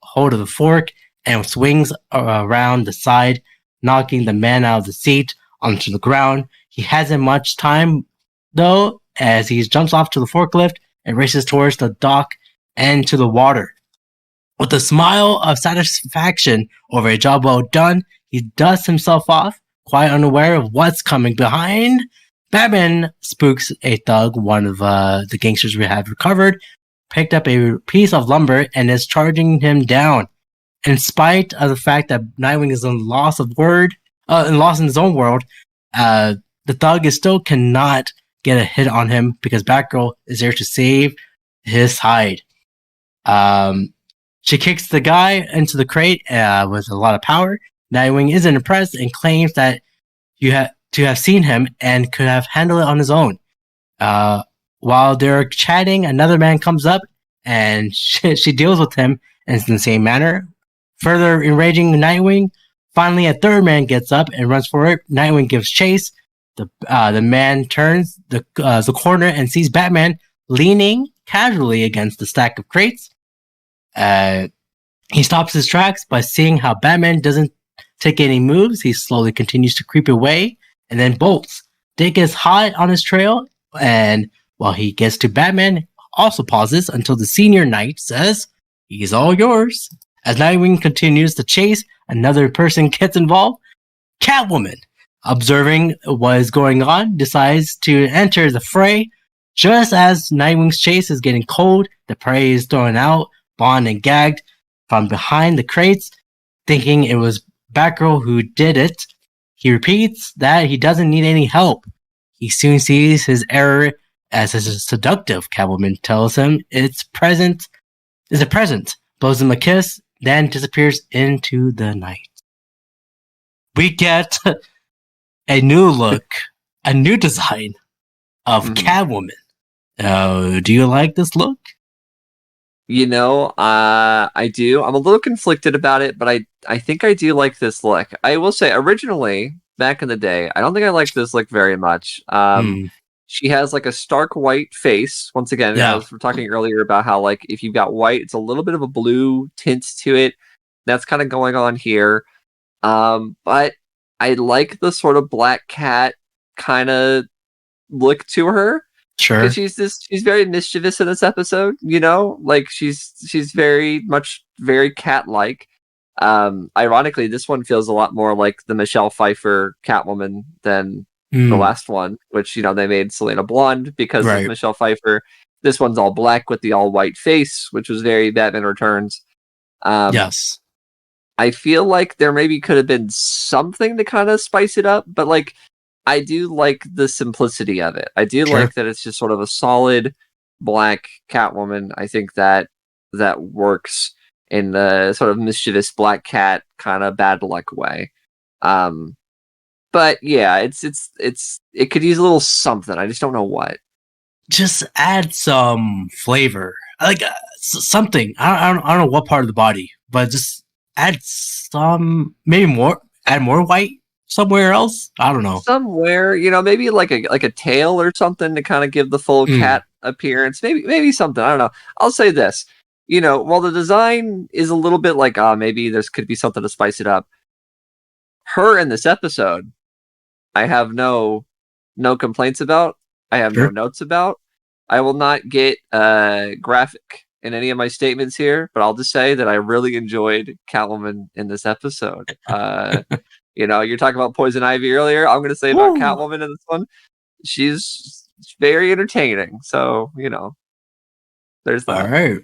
hold of the fork, and swings around the side, knocking the man out of the seat onto the ground. He hasn't much time, though, as he jumps off to the forklift and races towards the dock and to the water. With a smile of satisfaction over a job well done, he dusts himself off, quite unaware of what's coming behind. Batman spooks a thug, one of the gangsters we have recovered, picked up a piece of lumber and is charging him down. In spite of the fact that Nightwing is lost in his own world, the thug still cannot get a hit on him because Batgirl is there to save his hide. She kicks the guy into the crate with a lot of power. Nightwing isn't impressed and claims that to have seen him and could have handled it on his own. While they're chatting, another man comes up and she deals with him in the same manner, further enraging Nightwing. Finally, a third man gets up and runs for it. Nightwing gives chase. The man turns the corner and sees Batman leaning casually against the stack of crates. He stops his tracks by seeing how Batman doesn't take any moves. He slowly continues to creep away and then bolts. Dick is hot on his trail, and while he gets to Batman, also pauses until the senior knight says, "He's all yours." As Nightwing continues the chase, another person gets involved. Catwoman, observing what is going on, decides to enter the fray. Just as Nightwing's chase is getting cold, the prey is thrown out, bound and gagged from behind the crates, thinking it was Batgirl who did it. He repeats that he doesn't need any help. He soon sees his error as a seductive Catwoman tells him it's a present, blows him a kiss, then disappears into the night. We get a new look, a new design of Catwoman. Do you like this look? I do. I'm a little conflicted about it, but I think I do like this look. I will say, originally, back in the day, I don't think I liked this look very much. She has like a stark white face. Once again, I was talking earlier about how like if you've got white, it's a little bit of a blue tint to it. That's kind of going on here. But I like the sort of black cat kind of look to her. Sure. Because she's very mischievous in this episode, like she's very cat-like. Ironically, this one feels a lot more like the Michelle Pfeiffer Catwoman than the last one, which, they made Selena blonde because of Michelle Pfeiffer. This one's all black with the all white face, which was very Batman Returns. Yes. I feel like there maybe could have been something to kind of spice it up, but like, I do like the simplicity of it. I do like that it's just sort of a solid black Catwoman. I think that works in the sort of mischievous black cat kind of bad luck way. But yeah, it could use a little something. I just don't know what. Just add some flavor, like something. I don't know what part of the body, but just add some, maybe more. Add more white somewhere else. I don't know. Somewhere, maybe like a tail or something to kind of give the full cat appearance. Maybe something. I don't know. I'll say this. While the design is a little bit like, maybe there could be something to spice it up. Her in this episode, I have no complaints about. I have no notes about. I will not get graphic in any of my statements here, but I'll just say that I really enjoyed Catwoman in this episode. You're talking about Poison Ivy earlier. I'm going to say about Catwoman in this one. She's very entertaining. So, there's that.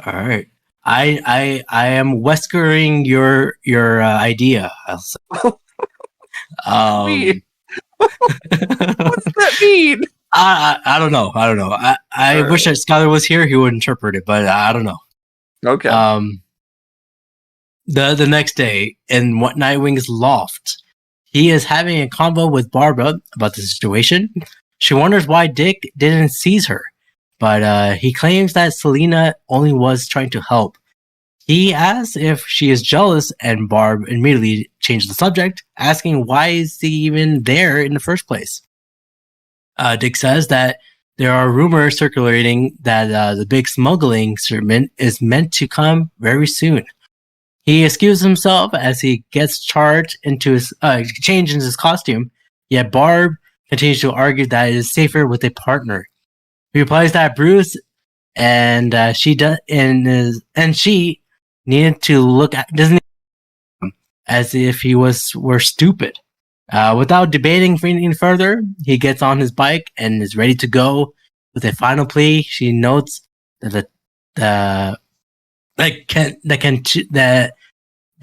All right. I am Weskering your idea. I'll say. What does that mean? I don't know. I wish that Skyler was here. He would interpret it, but I don't know. Okay. The next day in Nightwing's loft, he is having a convo with Barbara about the situation. She wonders why Dick didn't seize her, but he claims that Selena only was trying to help. He asks if she is jealous, and Barb immediately changes the subject, asking why is he even there in the first place. Dick says that there are rumors circulating that the big smuggling shipment is meant to come very soon. He excuses himself as he gets charged into his changed into his costume. Yet Barb continues to argue that it is safer with a partner. He replies that Bruce and she needed to look at Disney as if he were stupid. Without debating any further, he gets on his bike and is ready to go. With a final plea, she notes that they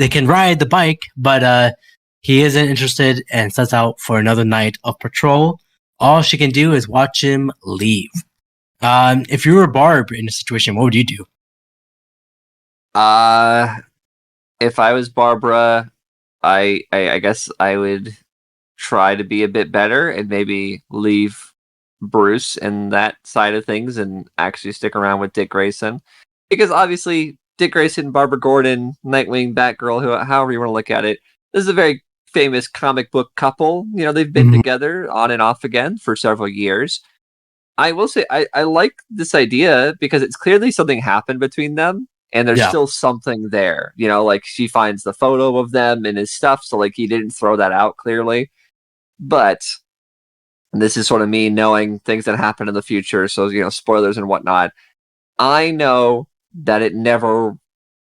can ride the bike, but he isn't interested and sets out for another night of patrol. All she can do is watch him leave. If you were Barb in this situation, what would you do? If I was Barbara, I guess I would try to be a bit better and maybe leave Bruce and that side of things and actually stick around with Dick Grayson. Because obviously, Dick Grayson, Barbara Gordon, Nightwing, Batgirl, however you want to look at it, this is a very famous comic book couple. You know, they've been together on and off again for several years. I will say, I like this idea because it's clearly something happened between them. And there's still something there, you know, like she finds the photo of them in his stuff. So like he didn't throw that out clearly, but this is sort of me knowing things that happen in the future. So, you know, spoilers and whatnot. I know that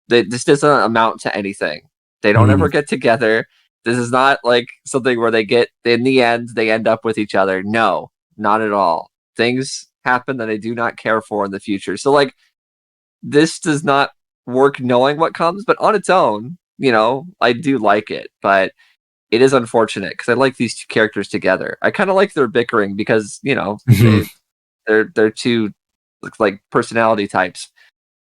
this doesn't amount to anything. They don't ever get together. This is not like something where in the end, they end up with each other. No, not at all. Things happen that I do not care for in the future. So like, this does not work knowing what comes, but on its own, you know, I do like it, but it is unfortunate because I like these two characters together. I kind of like their bickering because, you know, they're two like personality types.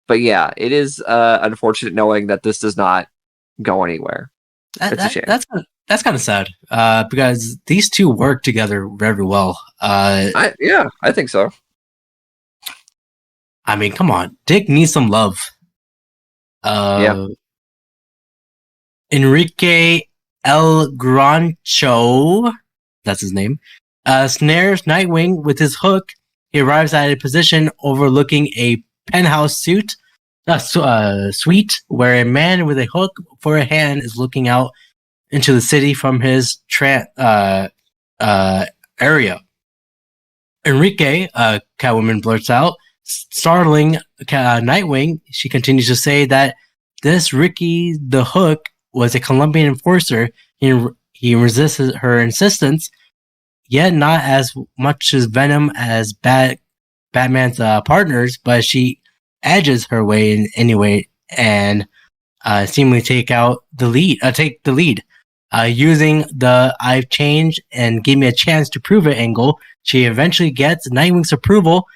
But yeah, it is unfortunate knowing that this does not go anywhere. It's a shame. That's kind of sad because these two work together very well. I think so. I mean, come on, Dick needs some love. Enrique El Grancho, that's his name, snares Nightwing with his hook. He arrives at a position overlooking a penthouse suite where a man with a hook for a hand is looking out into the city from his area. Enrique, Catwoman blurts out, startling Nightwing. She continues to say that this Ricky the Hook was a Colombian enforcer. He resisted her insistence, yet not as much as Venom as Batman's partners, but she edges her way in anyway and seemingly take the lead. Using the "I've changed and give me a chance to prove it" angle, she eventually gets Nightwing's approval.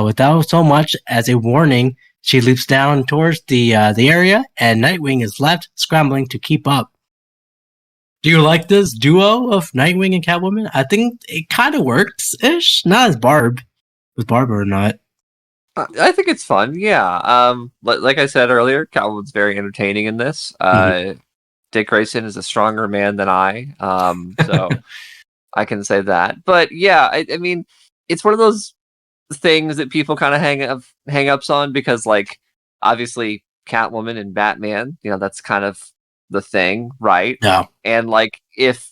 Without so much as a warning, she leaps down towards the area, and Nightwing is left scrambling to keep up. Do you like this duo of Nightwing and Catwoman? I think it kind of works-ish. Not as with Barbara or not. I think it's fun, yeah. Like I said earlier, Catwoman's very entertaining in this. Dick Grayson is a stronger man than I, so I can say that. But yeah, I mean, it's one of those things that people kind of hang ups on because, like, obviously Catwoman and Batman, you know, that's kind of the thing, right? Yeah. And like, if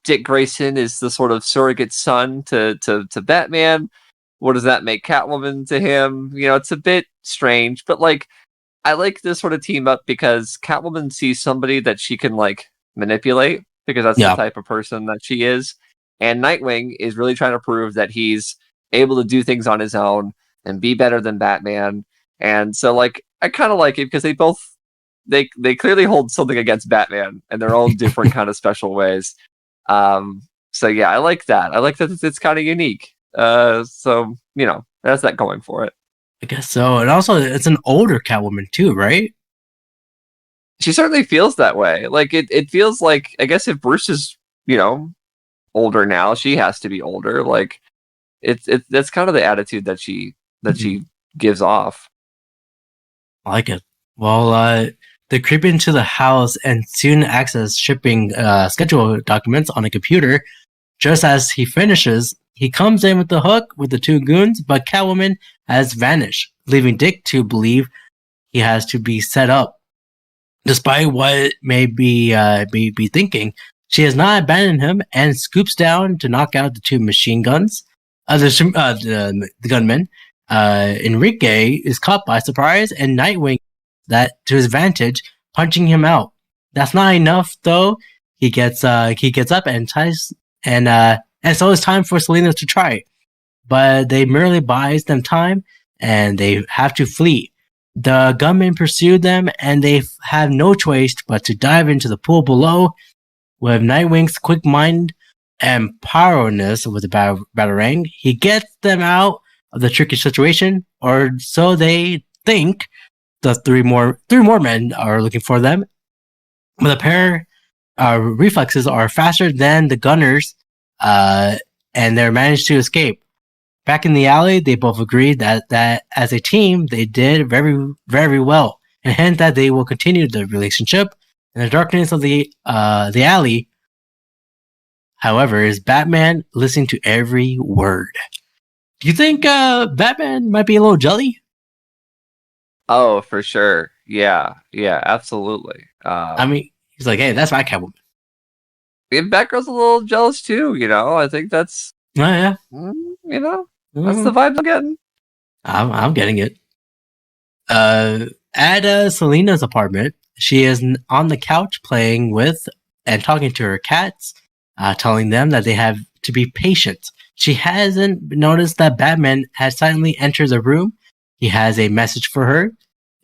Dick Grayson is the sort of surrogate son to Batman, what does that make Catwoman to him? You know, it's a bit strange, but like, I like this sort of team up because Catwoman sees somebody that she can like manipulate because that's the type of person that she is. And Nightwing is really trying to prove that he's able to do things on his own and be better than Batman. And so like, I kind of like it because they clearly hold something against Batman in their own different kind of special ways. So yeah, I like that. I like that it's kind of unique. So, you know, that's that going for it. I guess so. And also, it's an older Catwoman too, right? She certainly feels that way. Like, it feels like, I guess if Bruce is older now. She has to be older. Like it's that's kind of the attitude that she gives off. I like it. Well, they creep into the house and soon access shipping schedule documents on a computer. Just as he finishes, he comes in with the hook with the two goons, but Catwoman has vanished, leaving Dick to believe he has to be set up. Despite what may be thinking, she has not abandoned him and scoops down to knock out the two machine guns. The gunman. Enrique is caught by surprise, and Nightwing, that to his advantage, punching him out. That's not enough, though. He gets up and tries, and so it's time for Selena to try. But they merely buys them time, and they have to flee. The gunmen pursue them, and they have no choice but to dive into the pool below. With Nightwing's quick mind and powerlessness with the batarang, he gets them out of the tricky situation, or so they think. The three more men are looking for them, but the pair reflexes are faster than the gunners, and they managed to escape. Back in the alley, they both agreed that as a team, they did very, very well, and hence that they will continue the relationship. In the darkness of the alley, however, is Batman listening to every word. Do you think Batman might be a little jelly? Oh, for sure. Yeah, absolutely. I mean, he's like, hey, that's my Catwoman. And Batgirl's a little jealous too, I think that's... Oh, yeah. That's the vibe I'm getting. I'm getting it. At Selena's apartment, she is on the couch playing with and talking to her cats, telling them that they have to be patient. She hasn't noticed that Batman has silently entered the room. He has a message for her,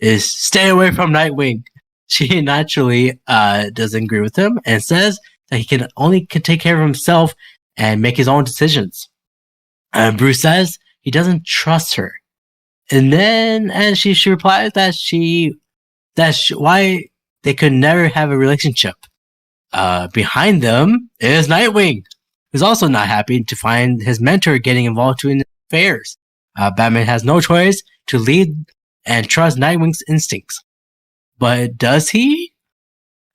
is stay away from Nightwing. She naturally doesn't agree with him and says that he can take care of himself and make his own decisions. Bruce says he doesn't trust her. And she replies that why they could never have a relationship. Behind them is Nightwing, who's also not happy to find his mentor getting involved in affairs. Batman has no choice to lead and trust Nightwing's instincts. But does he?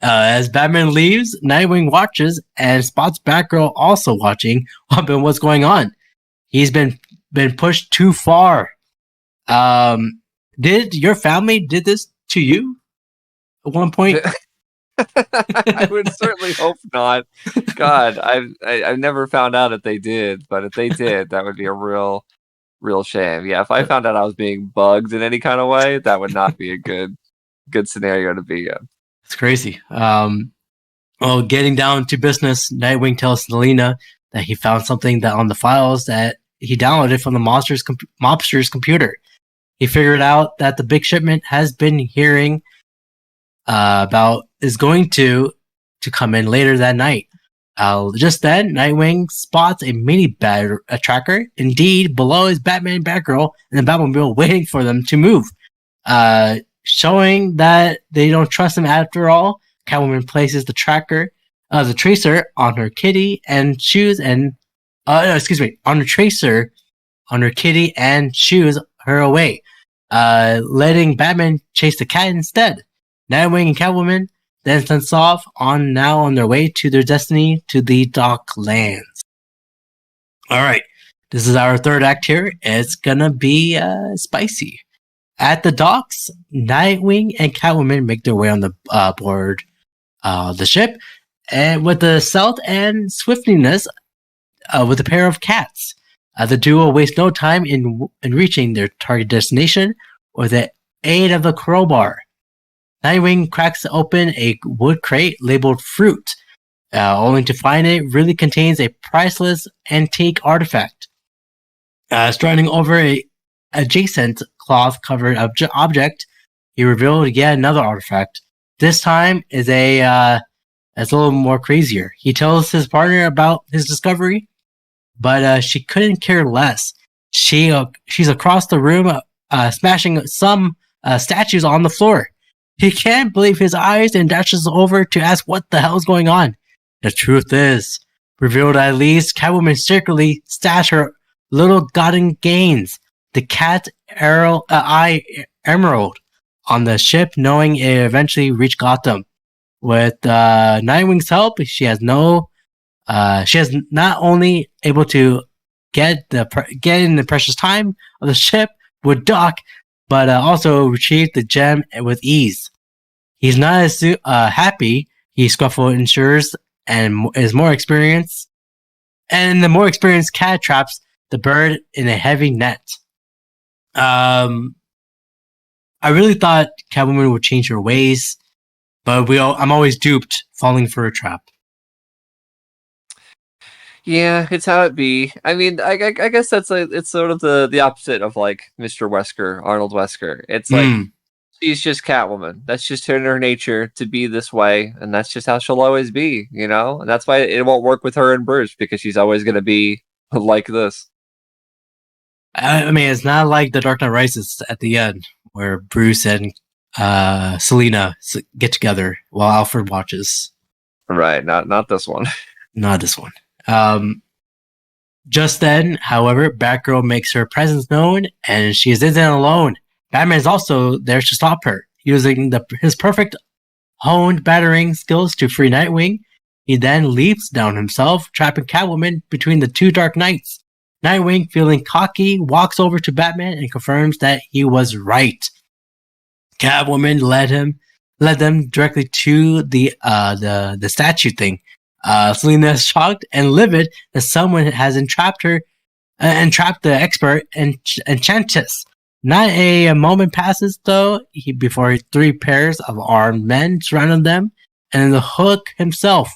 As Batman leaves, Nightwing watches and spots Batgirl also watching what's going on. He's been pushed too far. Did your family did this to you at one point? I would certainly hope not. God, I've never found out if they did, but if they did, that would be a real shame. Yeah, if I found out I was being bugged in any kind of way, that would not be a good scenario to be in. It's crazy. Well, getting down to business, Nightwing tells Selena that he found something that on the files that he downloaded from the mobster's computer. He figured out that the big shipment has been hearing about is going to come in later that night. Just then, Nightwing spots a mini tracker. Indeed, below is Batman and Batgirl and the Batmobile waiting for them to move. Showing that they don't trust him after all, Catwoman places the tracer on her kitty and shoes on her tracer on her kitty and shoos her away, letting Batman chase the cat instead. Nightwing and Catwoman then sets off on their way to their destiny to the Docklands. Alright, this is our third act here. It's gonna be spicy. At the docks, Nightwing and Catwoman make their way on the board the ship, and with the stealth and swiftness with a pair of cats. The duo waste no time in reaching their target destination with the aid of the crowbar. Nightwing cracks open a wood crate labeled fruit, only to find it really contains a priceless antique artifact. Striding over a adjacent cloth-covered object, he revealed yet another artifact. This time is it's a little more crazier. He tells his partner about his discovery, but she couldn't care less. She's across the room, smashing some statues on the floor. He can't believe his eyes and dashes over to ask what the hell is going on. The truth is, revealed at least, Catwoman secretly stashed her little gotten gains, the cat eye emerald, on the ship, knowing it eventually reached Gotham. With Nightwing's help, she has not only able to get in the precious time of the ship with Doc, but also retrieve the gem with ease. He's not as happy. He Scruffle ensures and is more experienced, and the more experienced cat traps the bird in a heavy net. I really thought Catwoman would change her ways, but I'm always duped, falling for a trap. Yeah, it's how it be. I mean, I guess it's sort of the opposite of like Mr. Wesker, Arnold Wesker. It's like she's just Catwoman. That's just in her nature to be this way, and that's just how she'll always be, you know? And that's why it won't work with her and Bruce, because she's always going to be like this. I mean, it's not like The Dark Knight Rises at the end, where Bruce and Selina get together while Alfred watches. Right, not this one. Not this one. Just then, however, Batgirl makes her presence known, and she isn't alone. Batman is also there to stop her, using his perfect honed battering skills to free Nightwing. He then leaps down himself, trapping Catwoman between the two Dark Knights. Nightwing, feeling cocky, walks over to Batman and confirms that he was right. Catwoman led them directly to the statue thing. Selina is shocked and livid that someone has entrapped her, entrapped the expert Enchantress. Not a moment passes though before 3 pairs of armed men surrounded them, and the Hook himself.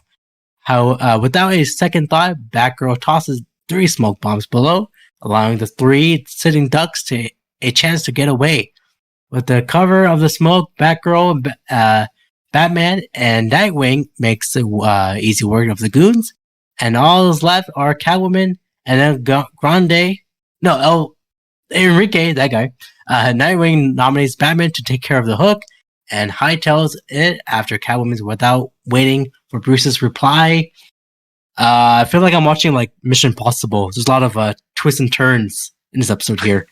Without a second thought, Batgirl tosses 3 smoke bombs below, allowing the 3 sitting ducks to a chance to get away. With the cover of the smoke, Batgirl, Batman, and Nightwing makes easy work of the goons, and all is left are Catwoman and then Enrique, that guy. Nightwing nominates Batman to take care of the Hook and hightails it after Catwoman's without waiting for Bruce's reply. I feel like I'm watching like Mission Impossible. There's a lot of twists and turns in this episode here.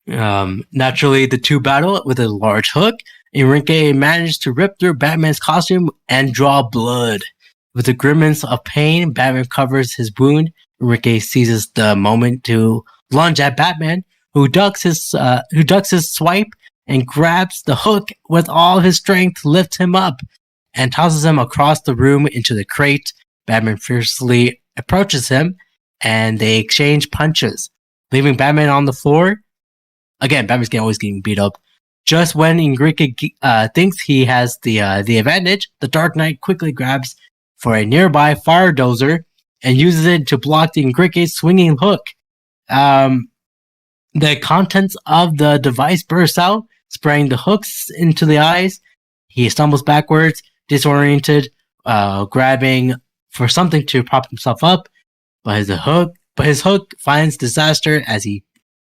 Naturally, the two battle with a large hook. Enrique manages to rip through Batman's costume and draw blood. With a grimace of pain, Batman covers his wound. Enrique seizes the moment to lunge at Batman, who ducks his swipe and grabs the Hook with all his strength to lift him up and tosses him across the room into the crate. Batman fiercely approaches him and they exchange punches, leaving Batman on the floor. Again, Batman's always getting beat up. Just when Enrique thinks he has the advantage, the Dark Knight quickly grabs for a nearby fire dozer and uses it to block the Enrique's swinging hook. The contents of the device bursts out, spraying the hooks into the eyes. He stumbles backwards, disoriented, grabbing for something to prop himself up, but his hook finds disaster as he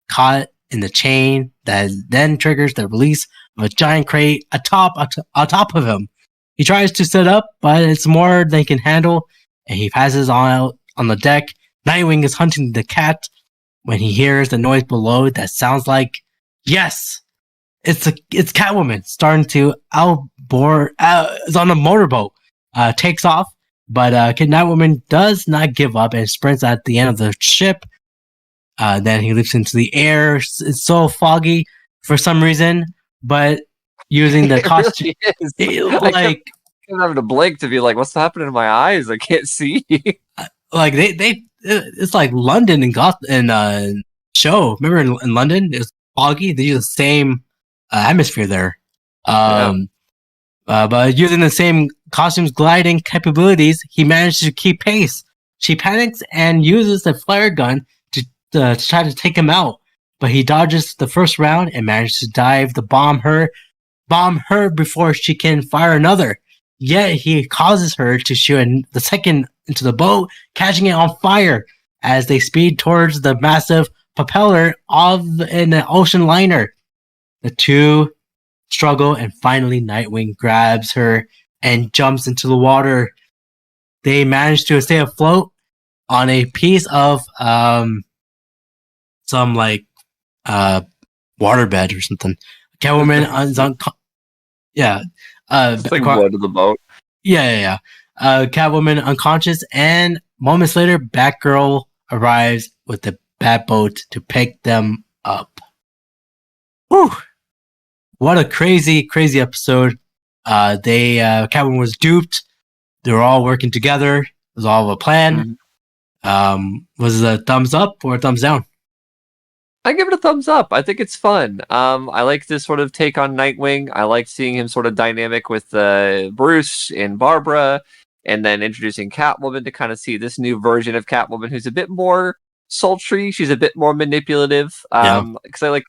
caught in the chain that then triggers the release of a giant crate atop of him. He tries to sit up, but it's more than he can handle, and he passes on the deck. Nightwing is hunting the cat when he hears the noise below that sounds like, yes, it's Catwoman starting to outboard. Is on a motorboat, takes off, but Catwoman does not give up and sprints at the end of the ship. Then he leaps into the air. It's so foggy for some reason, but using the costume, like I'm having to blink to be like, what's happening to my eyes? I can't see. Like it's like London and show. Remember in London, it's foggy. They use the same atmosphere there. But using the same costume's gliding capabilities, he manages to keep pace. She panics and uses the flare gun to try to take him out, but he dodges the first round and manages to bomb her before she can fire another. Yet he causes her to shoot the second into the boat, catching it on fire as they speed towards the massive propeller of an ocean liner. The two struggle, and finally Nightwing grabs her and jumps into the water. They manage to stay afloat on a piece of some like waterbed or something. Catwoman is on. Yeah. It's like blood of the boat. Yeah. Catwoman unconscious, and moments later, Batgirl arrives with the Batboat to pick them up. Whew! What a crazy episode. Catwoman was duped. They were all working together. It was all a plan. Was it a thumbs up or a thumbs down? I give it a thumbs up. I think it's fun. I like this sort of take on Nightwing. I like seeing him sort of dynamic with Bruce and Barbara, and then introducing Catwoman to kind of see this new version of Catwoman who's a bit more sultry. She's a bit more manipulative. Because I like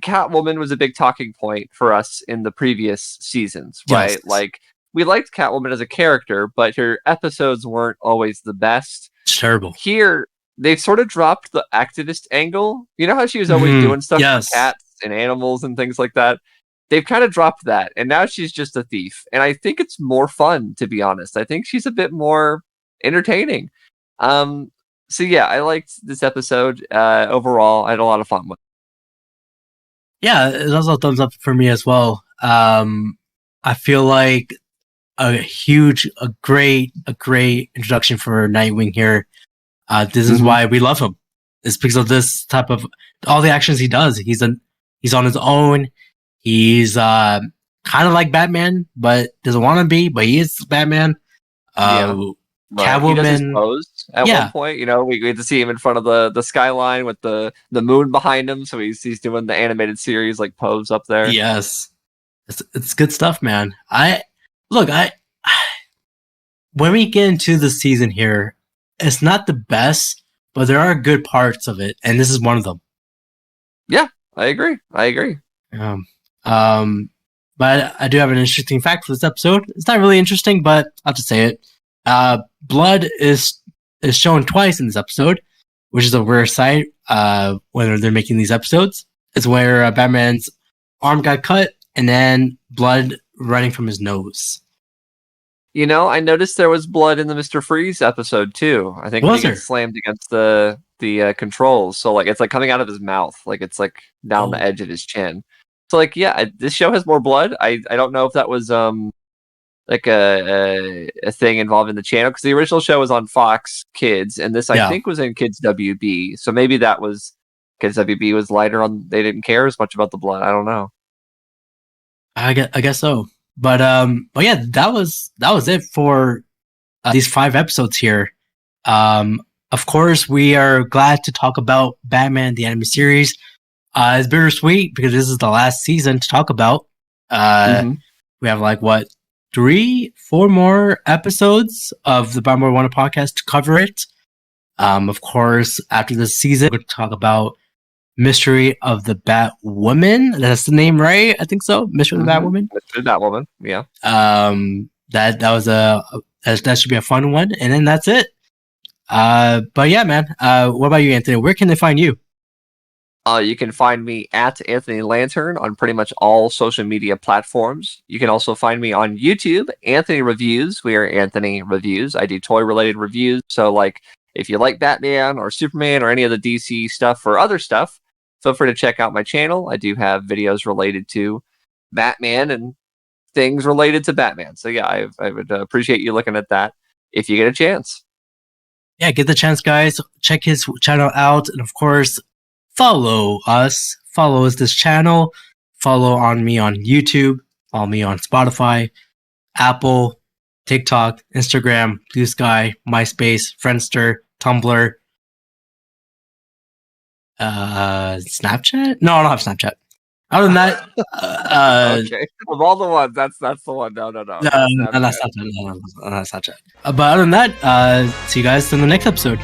Catwoman was a big talking point for us in the previous seasons, right? Yes. Like we liked Catwoman as a character, but her episodes weren't always the best. It's terrible. Here, they've sort of dropped the activist angle. You know how she was always doing stuff for cats and animals and things like that? They've kind of dropped that, and now she's just a thief. And I think it's more fun, to be honest. I think she's a bit more entertaining. So yeah, I liked this episode. Overall, I had a lot of fun with it. Yeah, it's also a thumbs up for me as well. I feel like a great introduction for Nightwing here. This is why we love him. It's because of this type of all the actions he does. He's on his own. He's kind of like Batman, but doesn't want to be. But he is Batman. Catwoman. He does his pose at one point. You know, we get to see him in front of the skyline with the moon behind him. So he's doing the animated series like pose up there. Yes, it's good stuff, man. When we get into the season here, it's not the best, but there are good parts of it, and this is one of them. Yeah, I agree. But I do have an interesting fact for this episode. It's not really interesting, but I'll have to say it. Blood is shown twice in this episode, which is a rare sight when they're making these episodes. It's where Batman's arm got cut and then blood running from his nose. You know, I noticed there was blood in the Mr. Freeze episode too. I think when he gets slammed against the controls, so like it's like coming out of his mouth, like it's like down the edge of his chin. So like yeah, this show has more blood. I don't know if that was like a thing involved in the channel, because the original show was on Fox Kids, and this I think was in Kids WB. So maybe that was Kids WB was lighter on. They didn't care as much about the blood. I don't know. I guess so. But yeah, that was it for these 5 episodes here. Of course, we are glad to talk about Batman the Animated Series. It's bittersweet because this is the last season to talk about. We have like 3-4 more episodes of the Brownboywonders podcast to cover it. Of course, after this season, we'll talk about Mystery of the Batwoman. That's the name, right? I think so. Mystery of the Batwoman. Mystery of the Batwoman. Yeah. That should be a fun one, and then that's it. But yeah, man. What about you, Anthony? Where can they find you? You can find me at Anthony Lantern on pretty much all social media platforms. You can also find me on YouTube, Anthony Reviews. We are Anthony Reviews. I do toy-related reviews. So, like, if you like Batman or Superman or any of the DC stuff or other stuff, feel free to check out my channel. I do have videos related to Batman and things related to Batman. So, yeah, I would appreciate you looking at that if you get a chance. Yeah, get the chance, guys. Check his channel out. And, of course, follow us. Follow this channel. Follow on me on YouTube. Follow me on Spotify, Apple, TikTok, Instagram, Blue Sky, MySpace, Friendster, Tumblr, Snapchat? No, I don't have Snapchat. Other than that, okay. Of all the ones, that's the one. No, not Snapchat. No, not Snapchat. But other than that, see you guys in the next episode.